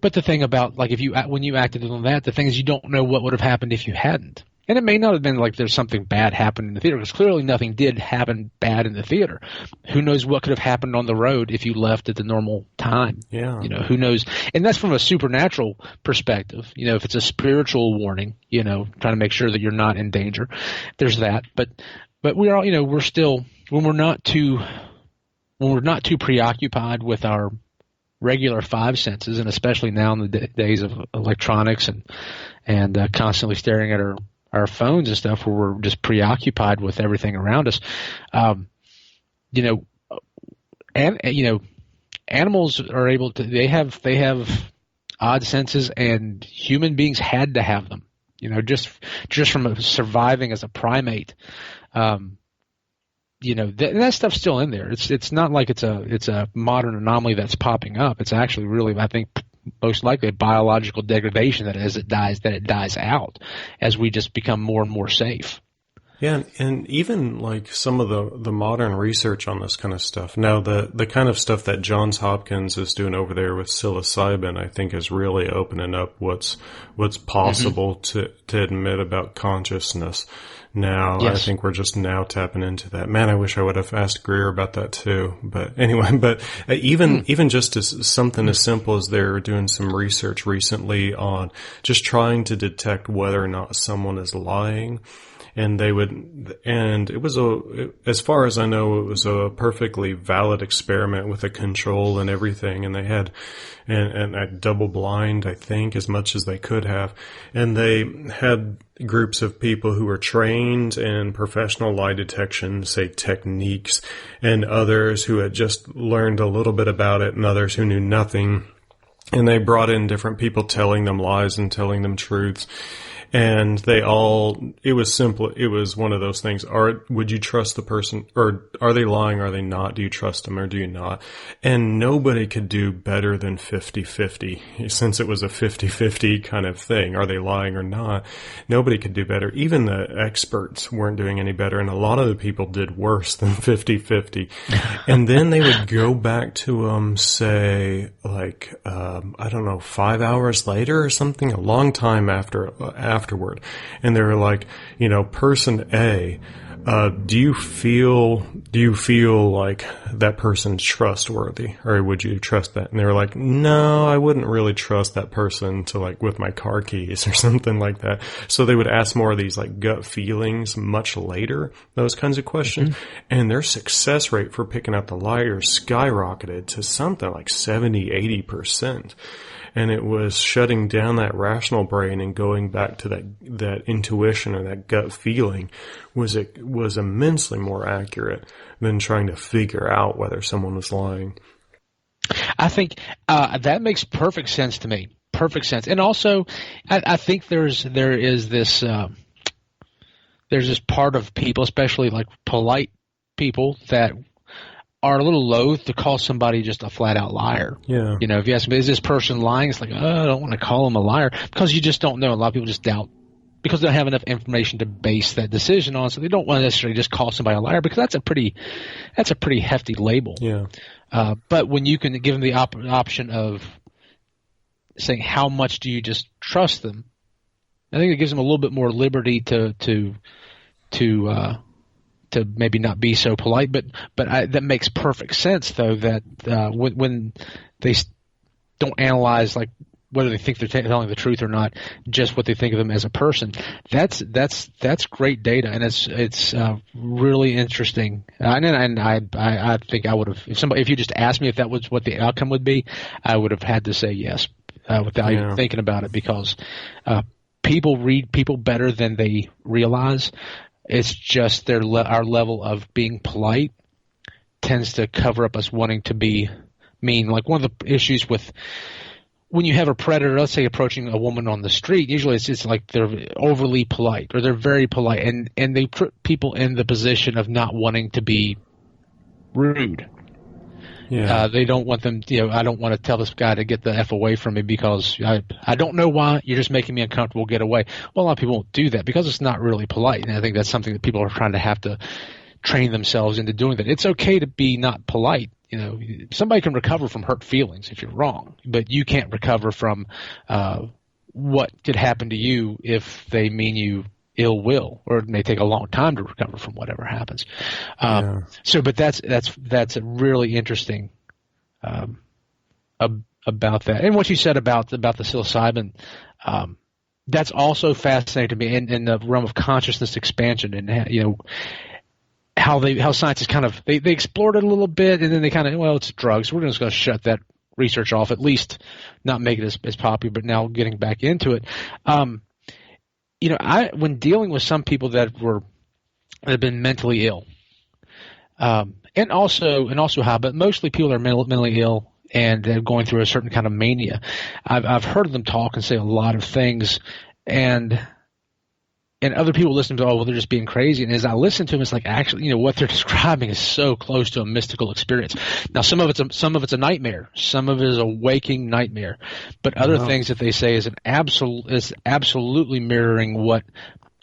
But the thing about, like, when you acted on that, the thing is you don't know what would have happened if you hadn't. And it may not have been like there's something bad happened in the theater, because clearly nothing did happen bad in the theater. Who knows what could have happened on the road if you left at the normal time? Yeah. Who knows? And that's from a supernatural perspective. If it's a spiritual warning, trying to make sure that you're not in danger. There's that. But we are, we're still, when we're not too preoccupied with our regular five senses, and especially now in the days of electronics and constantly staring at our phones and stuff, where we're just preoccupied with everything around us. Animals are able to. They have odd senses, and human beings had to have them. Just from surviving as a primate. That stuff's still in there. It's not like it's a modern anomaly that's popping up. It's actually really, I think, most likely a biological degradation that as it dies out as we just become more and more safe. Yeah, and even like some of the modern research on this kind of stuff. Now, the kind of stuff that Johns Hopkins is doing over there with psilocybin, I think, is really opening up what's possible to admit about consciousness. Now, yes. I think we're just now tapping into that. Man, I wish I would have asked Greer about that too. But anyway, even just as something as simple as they're doing some research recently on just trying to detect whether or not someone is lying. And it was as far as I know, it was a perfectly valid experiment with a control and everything. And they had, and a double blind, I think, as much as they could have. And they had groups of people who were trained in professional lie detection, say techniques, and others who had just learned a little bit about it, and others who knew nothing. And they brought in different people telling them lies and telling them truths. And it was simple. It was one of those things. Would you trust the person, or are they lying? Are they not? Do you trust them or do you not? And nobody could do better than 50-50, since it was a 50-50 kind of thing. Are they lying or not? Nobody could do better. Even the experts weren't doing any better. And a lot of the people did worse than 50-50. And then they would go back to, say, like, I don't know, 5 hours later or something, a long time afterward. And they were like, person A, do you feel like that person's trustworthy, or would you trust that? And they were like, no, I wouldn't really trust that person to, like, with my car keys or something like that. So they would ask more of these, like, gut feelings much later, those kinds of questions. Mm-hmm. And their success rate for picking out the liars skyrocketed to something like 70-80%. And it was shutting down that rational brain and going back to that intuition or that gut feeling was immensely more accurate than trying to figure out whether someone was lying. I think that makes perfect sense to me. Perfect sense. And also, I think there is this there's this part of people, especially like polite people, that are a little loath to call somebody just a flat-out liar. Yeah. If you ask me, is this person lying? It's like, I don't want to call them a liar, because you just don't know. A lot of people just doubt because they don't have enough information to base that decision on, so they don't want to necessarily just call somebody a liar, because that's a pretty hefty label. Yeah. But when you can give them the option of saying how much do you just trust them, I think it gives them a little bit more liberty to maybe not be so polite, but that makes perfect sense, though, that when they don't analyze, like, whether they think they're telling the truth or not, just what they think of them as a person. That's great data, and it's really interesting. And I think I would have, if you just asked me if that was what the outcome would be, I would have had to say yes without even thinking about it, because people read people better than they realize. It's just our level of being polite tends to cover up us wanting to be mean. Like, one of the issues with when you have a predator, let's say, approaching a woman on the street, usually it's like they're overly polite, or they're very polite, and they put people in the position of not wanting to be rude. Yeah. They don't want them, I don't want to tell this guy to get the F away from me because I don't know why, you're just making me uncomfortable, get away. Well, a lot of people won't do that because it's not really polite, and I think that's something that people are trying to have to train themselves into doing. That it's okay to be not polite. Somebody can recover from hurt feelings if you're wrong, but you can't recover from what could happen to you if they mean you ill will, or it may take a long time to recover from whatever happens. But that's really interesting about that. And what you said about the psilocybin, that's also fascinating to me in the realm of consciousness expansion, and how science is kind of they explored it a little bit, and then they kind of, well, it's drugs, we're just going to shut that research off, at least not make it as popular. But now getting back into it, when dealing with some people that have been mentally ill, and also high, but mostly people that are mentally ill and they're going through a certain kind of mania, I've heard them talk and say a lot of things, and other people listen to, they're just being crazy. And as I listen to them, it's like, actually, what they're describing is so close to a mystical experience. Now, some of it's a nightmare, some of it is a waking nightmare, but other things that they say is absolutely mirroring what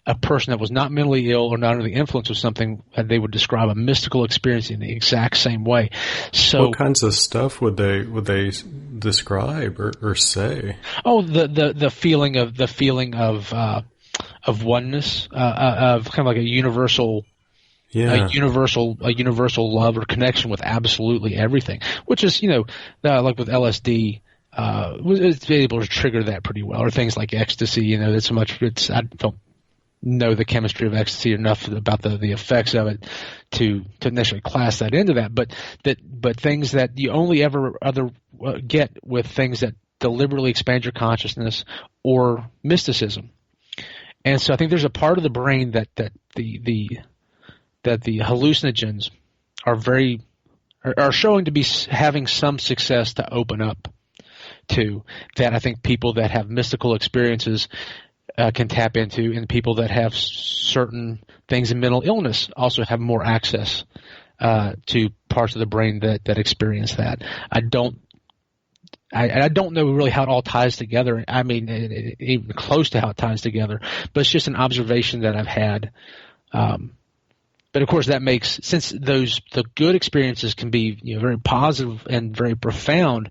a person that was not mentally ill or not under the influence of something, they would describe a mystical experience in the exact same way. So, what kinds of stuff would they describe or say? Oh, the feeling of oneness, of kind of like a universal love or connection with absolutely everything, which is, like with LSD, it's able to trigger that pretty well, or things like ecstasy. I don't know the chemistry of ecstasy enough about the effects of it to necessarily class that into that, but things that you only ever get with things that deliberately expand your consciousness or mysticism. And so I think there's a part of the brain that the hallucinogens are showing to be having some success to open up to, that I think people that have mystical experiences can tap into, and people that have certain things in mental illness also have more access to parts of the brain that experience that. I don't know really how it all ties together. I mean, even close to how it ties together, but it's just an observation that I've had. But of course, that makes, since the good experiences can be very positive and very profound,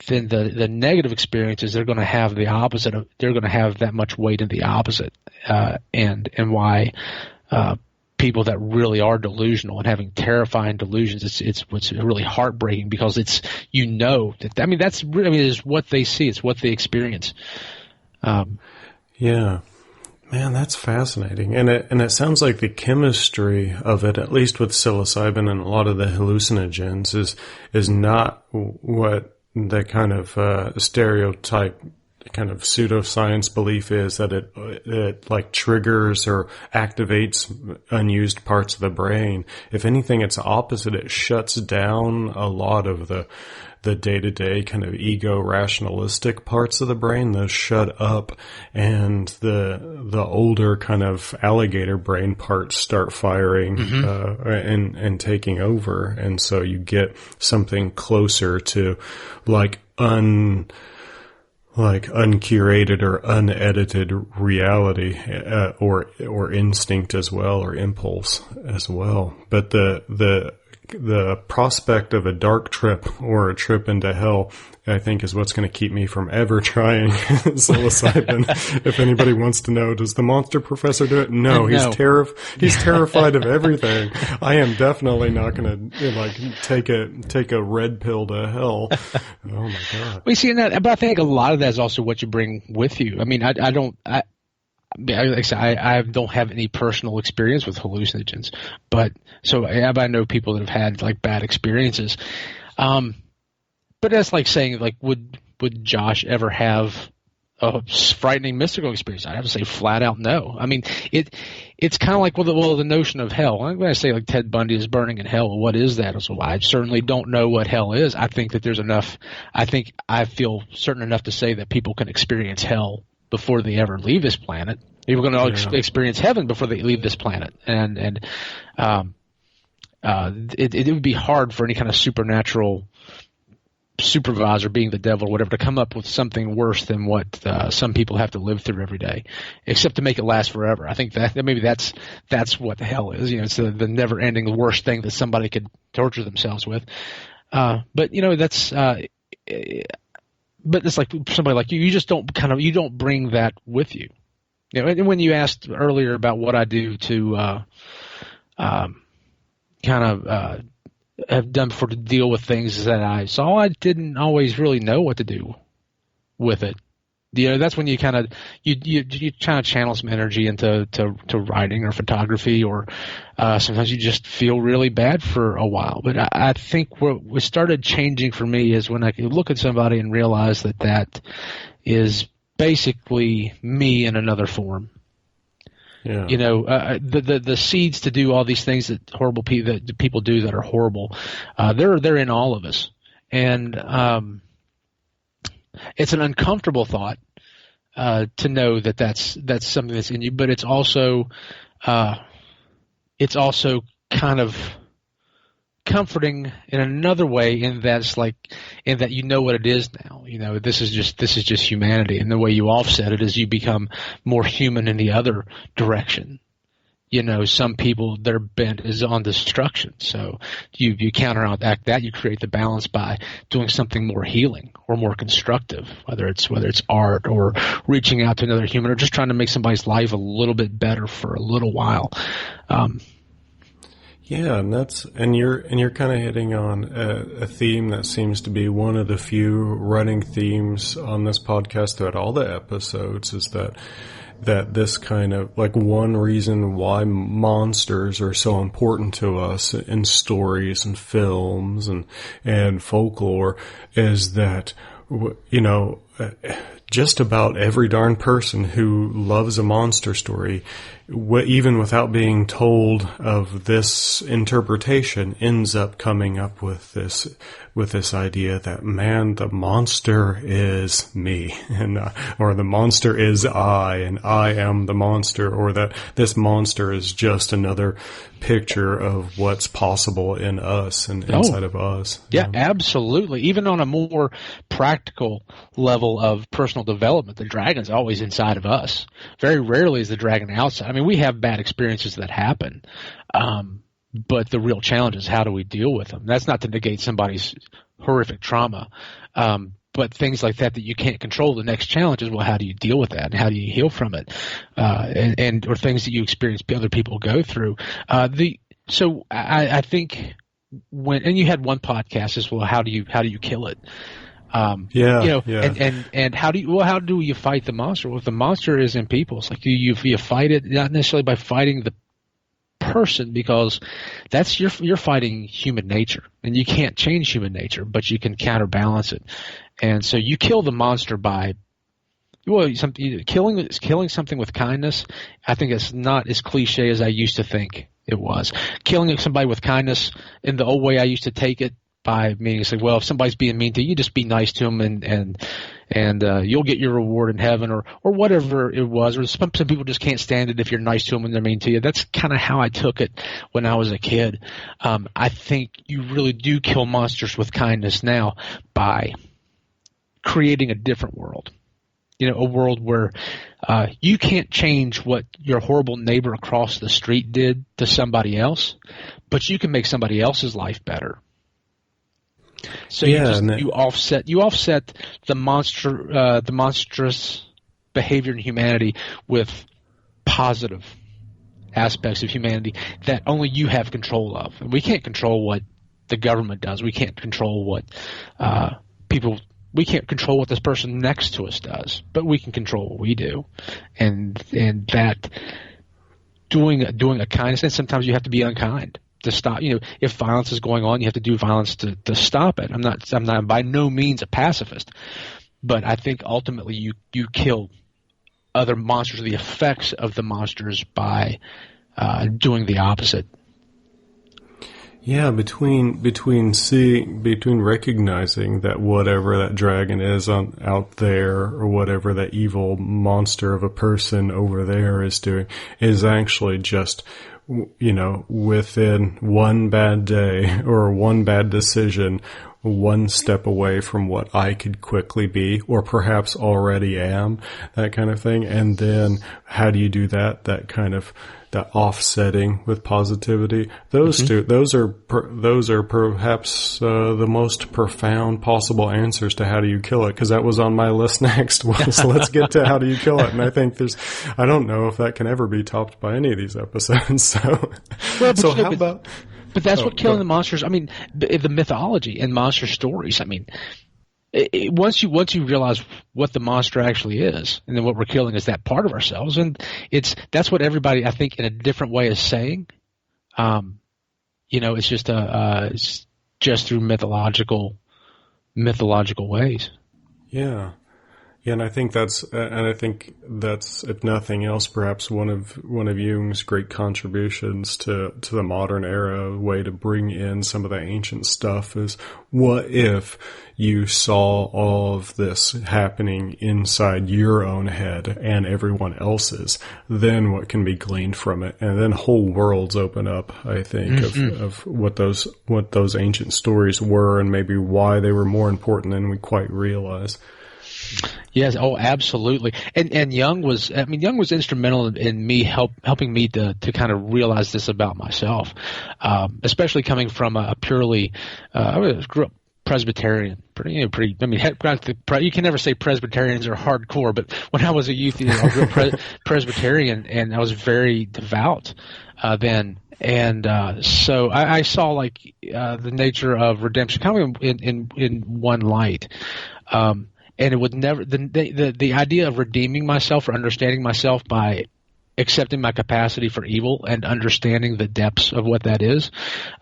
then the negative experiences, they're going to have the opposite. They're going to have that much weight in the opposite, and why people that really are delusional and having terrifying delusions, it's what's really heartbreaking, because it's is what they see, it's what they experience. Yeah. Man, that's fascinating. And it sounds like the chemistry of it, at least with psilocybin and a lot of the hallucinogens, is not what the kind of stereotype kind of pseudoscience belief is, that it like triggers or activates unused parts of the brain. If anything, it's opposite. It shuts down a lot of the day-to-day kind of ego rationalistic parts of the brain. Those shut up, and the older kind of alligator brain parts start firing, and taking over. And so you get something closer to like uncurated or unedited reality, or instinct as well, or impulse as well. But the the prospect of a dark trip or a trip into hell, I think, is what's going to keep me from ever trying psilocybin. If anybody wants to know, does the monster professor do it? No, he's terrified of everything. I am definitely not going to take a red pill to hell. Oh my God. We see that, but I think a lot of that is also what you bring with you. I mean, I don't have any personal experience with hallucinogens, but I know people that have had like bad experiences. But that's like saying, like, would Josh ever have a frightening mystical experience? I'd have to say flat out no. I mean, it's kind of like the notion of hell. When I say like Ted Bundy is burning in hell, what is that? So I certainly don't know what hell is. I think that there's enough. I feel certain enough to say that people can experience hell before they ever leave this planet. People are going to experience heaven before they leave this planet, and it would be hard for any kind of supernatural supervisor, being the devil or whatever, to come up with something worse than what some people have to live through every day, except to make it last forever. I think that maybe that's what the hell is. It's the never-ending, the worst thing that somebody could torture themselves with. But that's. But it's like somebody like you just don't bring that with you. And when you asked earlier about what I do to have done before to deal with things that I saw, I didn't always really know what to do with it. That's when you kind of channel some energy into writing or photography, or sometimes you just feel really bad for a while. But I think what started changing for me is when I could look at somebody and realize that is basically me in another form. Yeah. The seeds to do all these things that people do that are horrible, they're in all of us, and it's an uncomfortable thought to know that's something that's in you, but it's also kind of comforting in another way, in that you know what it is now. This is just humanity, and the way you offset it is you become more human in the other direction. Some people, their bent is on destruction, so you counteract that. You create the balance by doing something more healing or more constructive, whether it's art or reaching out to another human or just trying to make somebody's life a little bit better for a little while. Yeah, and you're kind of hitting on a theme that seems to be one of the few running themes on this podcast throughout all the episodes, is that this kind of, like, one reason why monsters are so important to us in stories and films and folklore is that, just about every darn person who loves a monster story, even without being told of this interpretation, ends up coming up with this idea that, man, the monster is me, and or the monster is I, and I am the monster, or that this monster is just another picture of what's possible in us and inside of us. Yeah, absolutely. Even on a more practical level of personal development, the dragon's always inside of us. Very rarely is the dragon outside. I mean, we have bad experiences that happen, but the real challenge is, how do we deal with them? That's not to negate somebody's horrific trauma, but things like that you can't control. The next challenge is, well, how do you deal with that, and how do you heal from it, or things that you experience other people go through. So I think and you had one podcast as well. How do you kill it? And how do you fight the monster? Well, if the monster is in people, it's like you fight it not necessarily by fighting the person, because that's you're fighting human nature, and you can't change human nature, but you can counterbalance it. And so you kill the monster by killing something with kindness. I think it's not as cliche as I used to think it was. Killing somebody with kindness in the old way I used to take it, by meaning, it's like, well, if somebody's being mean to you, just be nice to them, and you'll get your reward in heaven, or whatever it was. Or some people just can't stand it if you're nice to them when they're mean to you. That's kind of how I took it when I was a kid. I think you really do kill monsters with kindness now by creating a different world. A world where You can't change what your horrible neighbor across the street did to somebody else, but you can make somebody else's life better. So you offset the monstrous behavior in humanity with positive aspects of humanity that only you have control of. And we can't control what the government does. We can't control what we can't control what this person next to us does, but we can control what we do. And that doing a kindness, and sometimes you have to be unkind to stop. If violence is going on, you have to do violence to stop it. I'm not by no means a pacifist, but I think ultimately you kill other monsters, the effects of the monsters, by doing the opposite. Yeah, between recognizing that whatever that dragon is out there, or whatever that evil monster of a person over there is doing, is actually just, within one bad day or one bad decision, one step away from what I could quickly be, or perhaps already am, that kind of thing. And then how do you do that? That kind of, that offsetting with positivity. Those two, those are perhaps the most profound possible answers to how do you kill it, because that was on my list next. So let's get to how do you kill it. And I think I don't know if that can ever be topped by any of these episodes. So, how about... But that's what killing the monsters. I mean, the mythology and monster stories. I mean, once you realize what the monster actually is, and then what we're killing is that part of ourselves, and that's what everybody, I think, in a different way is saying. It's just it's just through mythological ways. Yeah. Yeah, and I think that's, if nothing else, perhaps one of Jung's great contributions to the modern era, a way to bring in some of the ancient stuff is, what if you saw all of this happening inside your own head and everyone else's? Then what can be gleaned from it? And then whole worlds open up, I think, of what those ancient stories were, and maybe why they were more important than we quite realize. Yes, oh, absolutely. And Jung was instrumental in me helping me to kind of realize this about myself, especially coming from a purely, I grew up Presbyterian, pretty. I mean, you can never say Presbyterians are hardcore, but when I was a youth, I grew up Presbyterian, and I was very devout then. And so I saw the nature of redemption kind of in one light. And it would never the idea of redeeming myself or understanding myself by accepting my capacity for evil and understanding the depths of what that is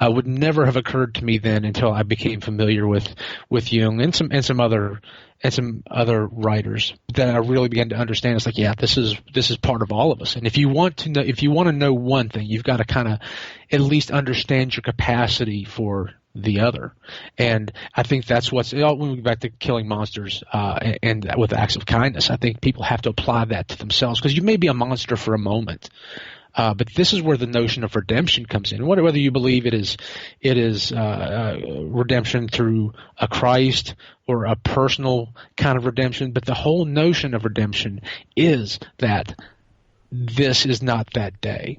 would never have occurred to me then until I became familiar with Jung and some other writers that I really began to understand. It's like, yeah, this is part of all of us. And if you want to know one thing, you've got to kind of at least understand your capacity for the other. And I think that's when we get back to killing monsters and with acts of kindness, I think people have to apply that to themselves, because you may be a monster for a moment, but this is where the notion of redemption comes in. Whether you believe it is redemption through a Christ or a personal kind of redemption, but the whole notion of redemption is that this is not that day.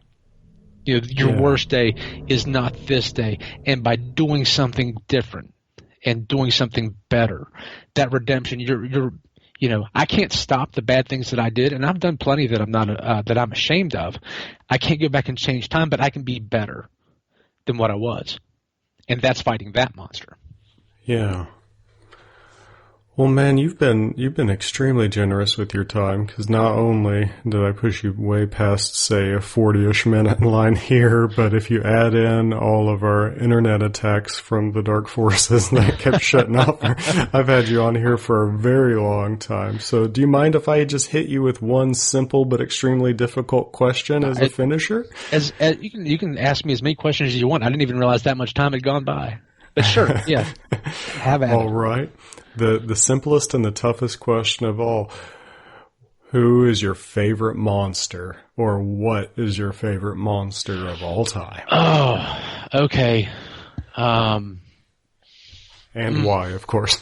Your worst day is not this day, and by doing something different and doing something better, that redemption, I can't stop the bad things that I did, and I've done plenty that I'm ashamed of. I can't go back and change time, but I can be better than what I was, and that's fighting that monster. Yeah. Well, man, you've been extremely generous with your time, because not only did I push you way past, say, a 40-ish minute line here, but if you add in all of our internet attacks from the dark forces that kept shutting off, I've had you on here for a very long time. So do you mind if I just hit you with one simple but extremely difficult question as a finisher? As you can ask me as many questions as you want. I didn't even realize that much time had gone by. But sure, yeah. Have at it. All right. The simplest and the toughest question of all. Who is your favorite monster, or what is your favorite monster of all time? Oh, okay. And why, of course.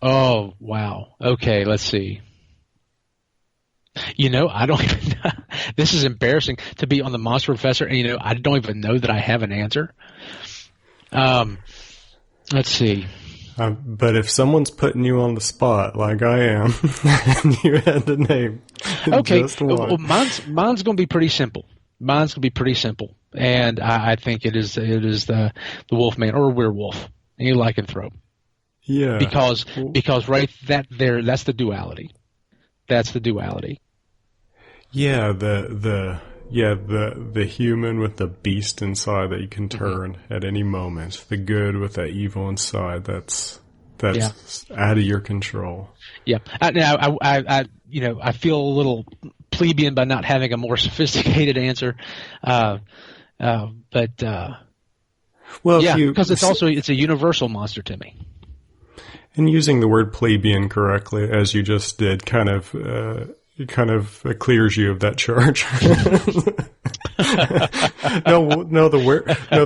Oh, wow. Okay, let's see. I don't even know. This is embarrassing to be on the Monster Professor, and I don't even know that I have an answer. Let's see. But if someone's putting you on the spot, like I am, and you had to name just one. Well, mine's going to be pretty simple. And I think it is the Wolfman or Werewolf, any lycanthrope. Yeah. Because right that's the duality. That's the duality. Yeah, the human with the beast inside that you can turn at any moment. The good with the evil inside. That's out of your control. Yeah. I feel a little plebeian by not having a more sophisticated answer. Because it's a universal monster to me. And using the word plebeian correctly, as you just did, kind of clears you of that charge.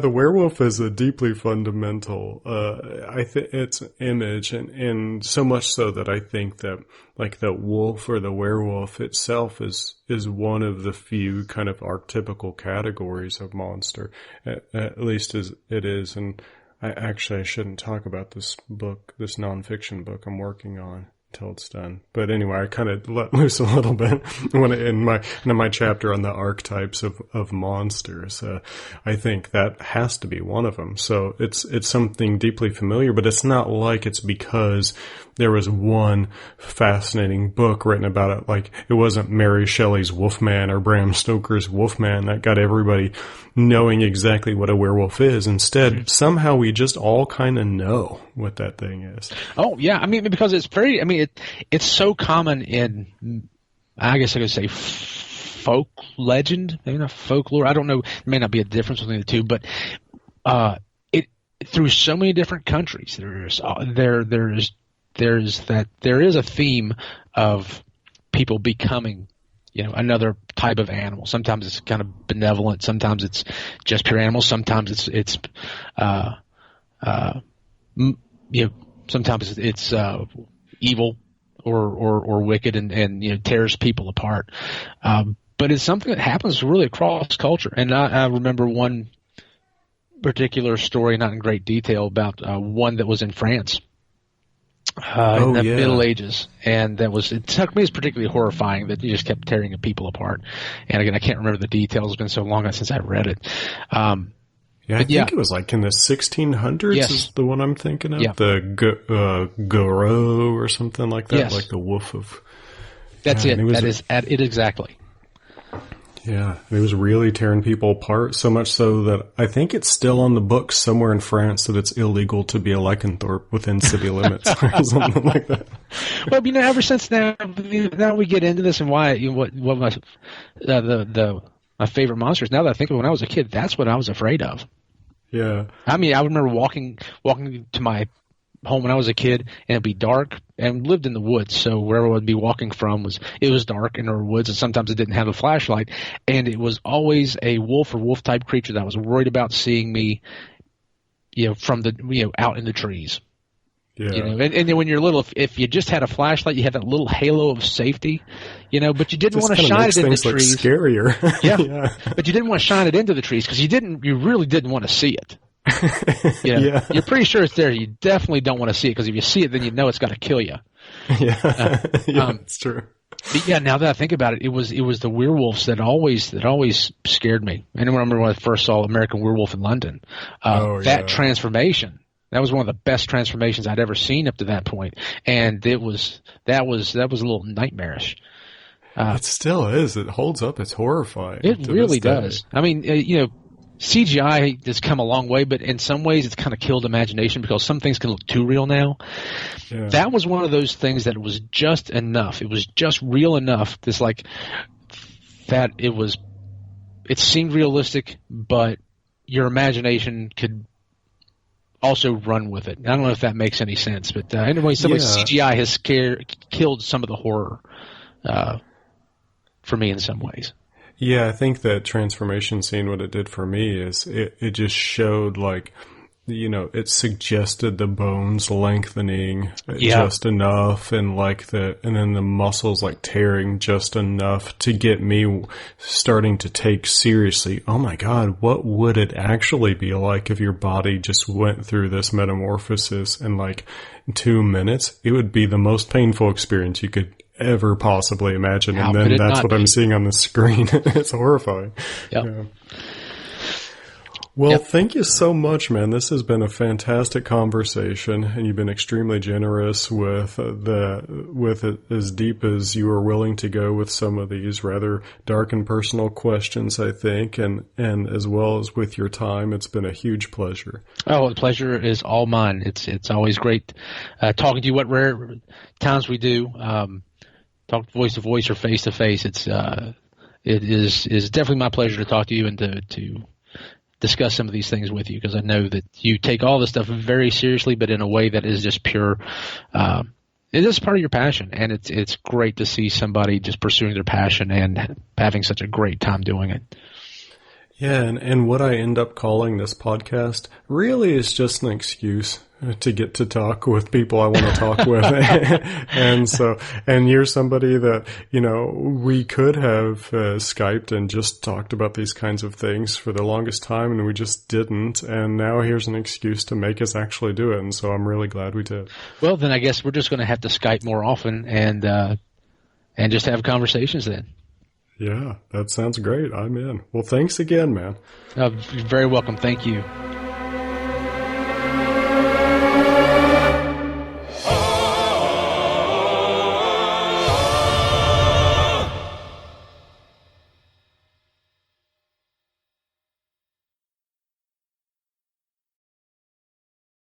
The werewolf is a deeply fundamental. I think it's an image, and so much so that I think that like the wolf or the werewolf itself is one of the few kind of archetypical categories of monster, at least as it is. And I shouldn't talk about this nonfiction book I'm working on until it's done. But anyway, I kind of let loose a little bit in my chapter on the archetypes of monsters. I think that has to be one of them. So it's something deeply familiar, but it's not like it's because there was one fascinating book written about it. Like it wasn't Mary Shelley's Wolfman or Bram Stoker's Wolfman that got everybody knowing exactly what a werewolf is. Instead, somehow we just all kind of know what that thing is. Oh yeah, I mean because it's it's so common in, I guess I could say, folk legend, maybe not folklore. I don't know. There may not be a difference between the two, but it through so many different countries, there is a theme of people becoming, another type of animal. Sometimes it's kind of benevolent. Sometimes it's just pure animal. Sometimes it's sometimes it's evil or wicked and tears people apart. But it's something that happens really across culture. And I remember one particular story, not in great detail, about one that was in France. In the Middle Ages, and it struck me as particularly horrifying that you just kept tearing people apart. And again, I can't remember the details; it's been so long since I read it. I think it was like in the 1600s. Yes. Is the one I'm thinking of, the Garou or something like that, like the wolf of. That's it. That is it exactly. Yeah, it was really tearing people apart, so much so that I think it's still on the books somewhere in France that it's illegal to be a lycanthrope within city limits or something like that. Well, ever since now we get into this and why what my my favorite monsters. Now that I think of it, when I was a kid, that's what I was afraid of. Yeah, I mean, I remember walking to my home when I was a kid, and it'd be dark, and lived in the woods, so wherever I would be walking from was dark, and there were woods, and sometimes it didn't have a flashlight, and it was always a wolf or wolf type creature that I was worried about seeing me, from the out in the trees. Yeah. And then when you're little, if you just had a flashlight, you had that little halo of safety, but you didn't want to shine it into the trees. Scarier. Yeah. But you didn't want to shine it into the trees because you really didn't want to see it. Yeah. You're pretty sure it's there. You definitely don't want to see it because if you see it, then you know it's got to kill you. Yeah, it's true. But now that I think about it, it was the werewolves that always scared me. And I remember when I first saw American Werewolf in London, that transformation. That was one of the best transformations I'd ever seen up to that point, and that was a little nightmarish. It still is. It holds up. It's horrifying. It really does. I mean, CGI has come a long way, but in some ways it's kind of killed imagination because some things can look too real now. Yeah. That was one of those things that was just enough. It was just real enough. This that it seemed realistic, but your imagination could also run with it. I don't know if that makes any sense, but anyway, CGI has killed some of the horror for me in some ways. Yeah, I think that transformation scene, what it did for me is it just showed it suggested the bones lengthening Yeah. just enough, and and then the muscles like tearing just enough to get me starting to take seriously, oh my God, what would it actually be like if your body just went through this metamorphosis in like 2 minutes? It would be the most painful experience you could ever possibly imagine. How And could then it that's not what I'm be? seeing on the screen. It's horrifying. Yep. Yeah. Well, Yep. thank you so much, man. This has been a fantastic conversation, and you've been extremely generous with it as deep as you are willing to go with some of these rather dark and personal questions, I think, and as well as with your time. It's been a huge pleasure. Oh, the pleasure is all mine. It's always great talking to you. What rare times we do talk voice to voice or face to face. It is definitely my pleasure to talk to you and to discuss some of these things with you, because I know that you take all this stuff very seriously, but in a way that is just pure. It is part of your passion, and it's great to see somebody just pursuing their passion and having such a great time doing it. Yeah, and what I end up calling this podcast really is just an excuse to get to talk with people I want to talk with. And you're somebody that, we could have Skyped and just talked about these kinds of things for the longest time, and we just didn't. And now here's an excuse to make us actually do it. And so I'm really glad we did. Well, then I guess we're just going to have to Skype more often and just have conversations then. Yeah, that sounds great. I'm in. Well, thanks again, man. You're very welcome. Thank you.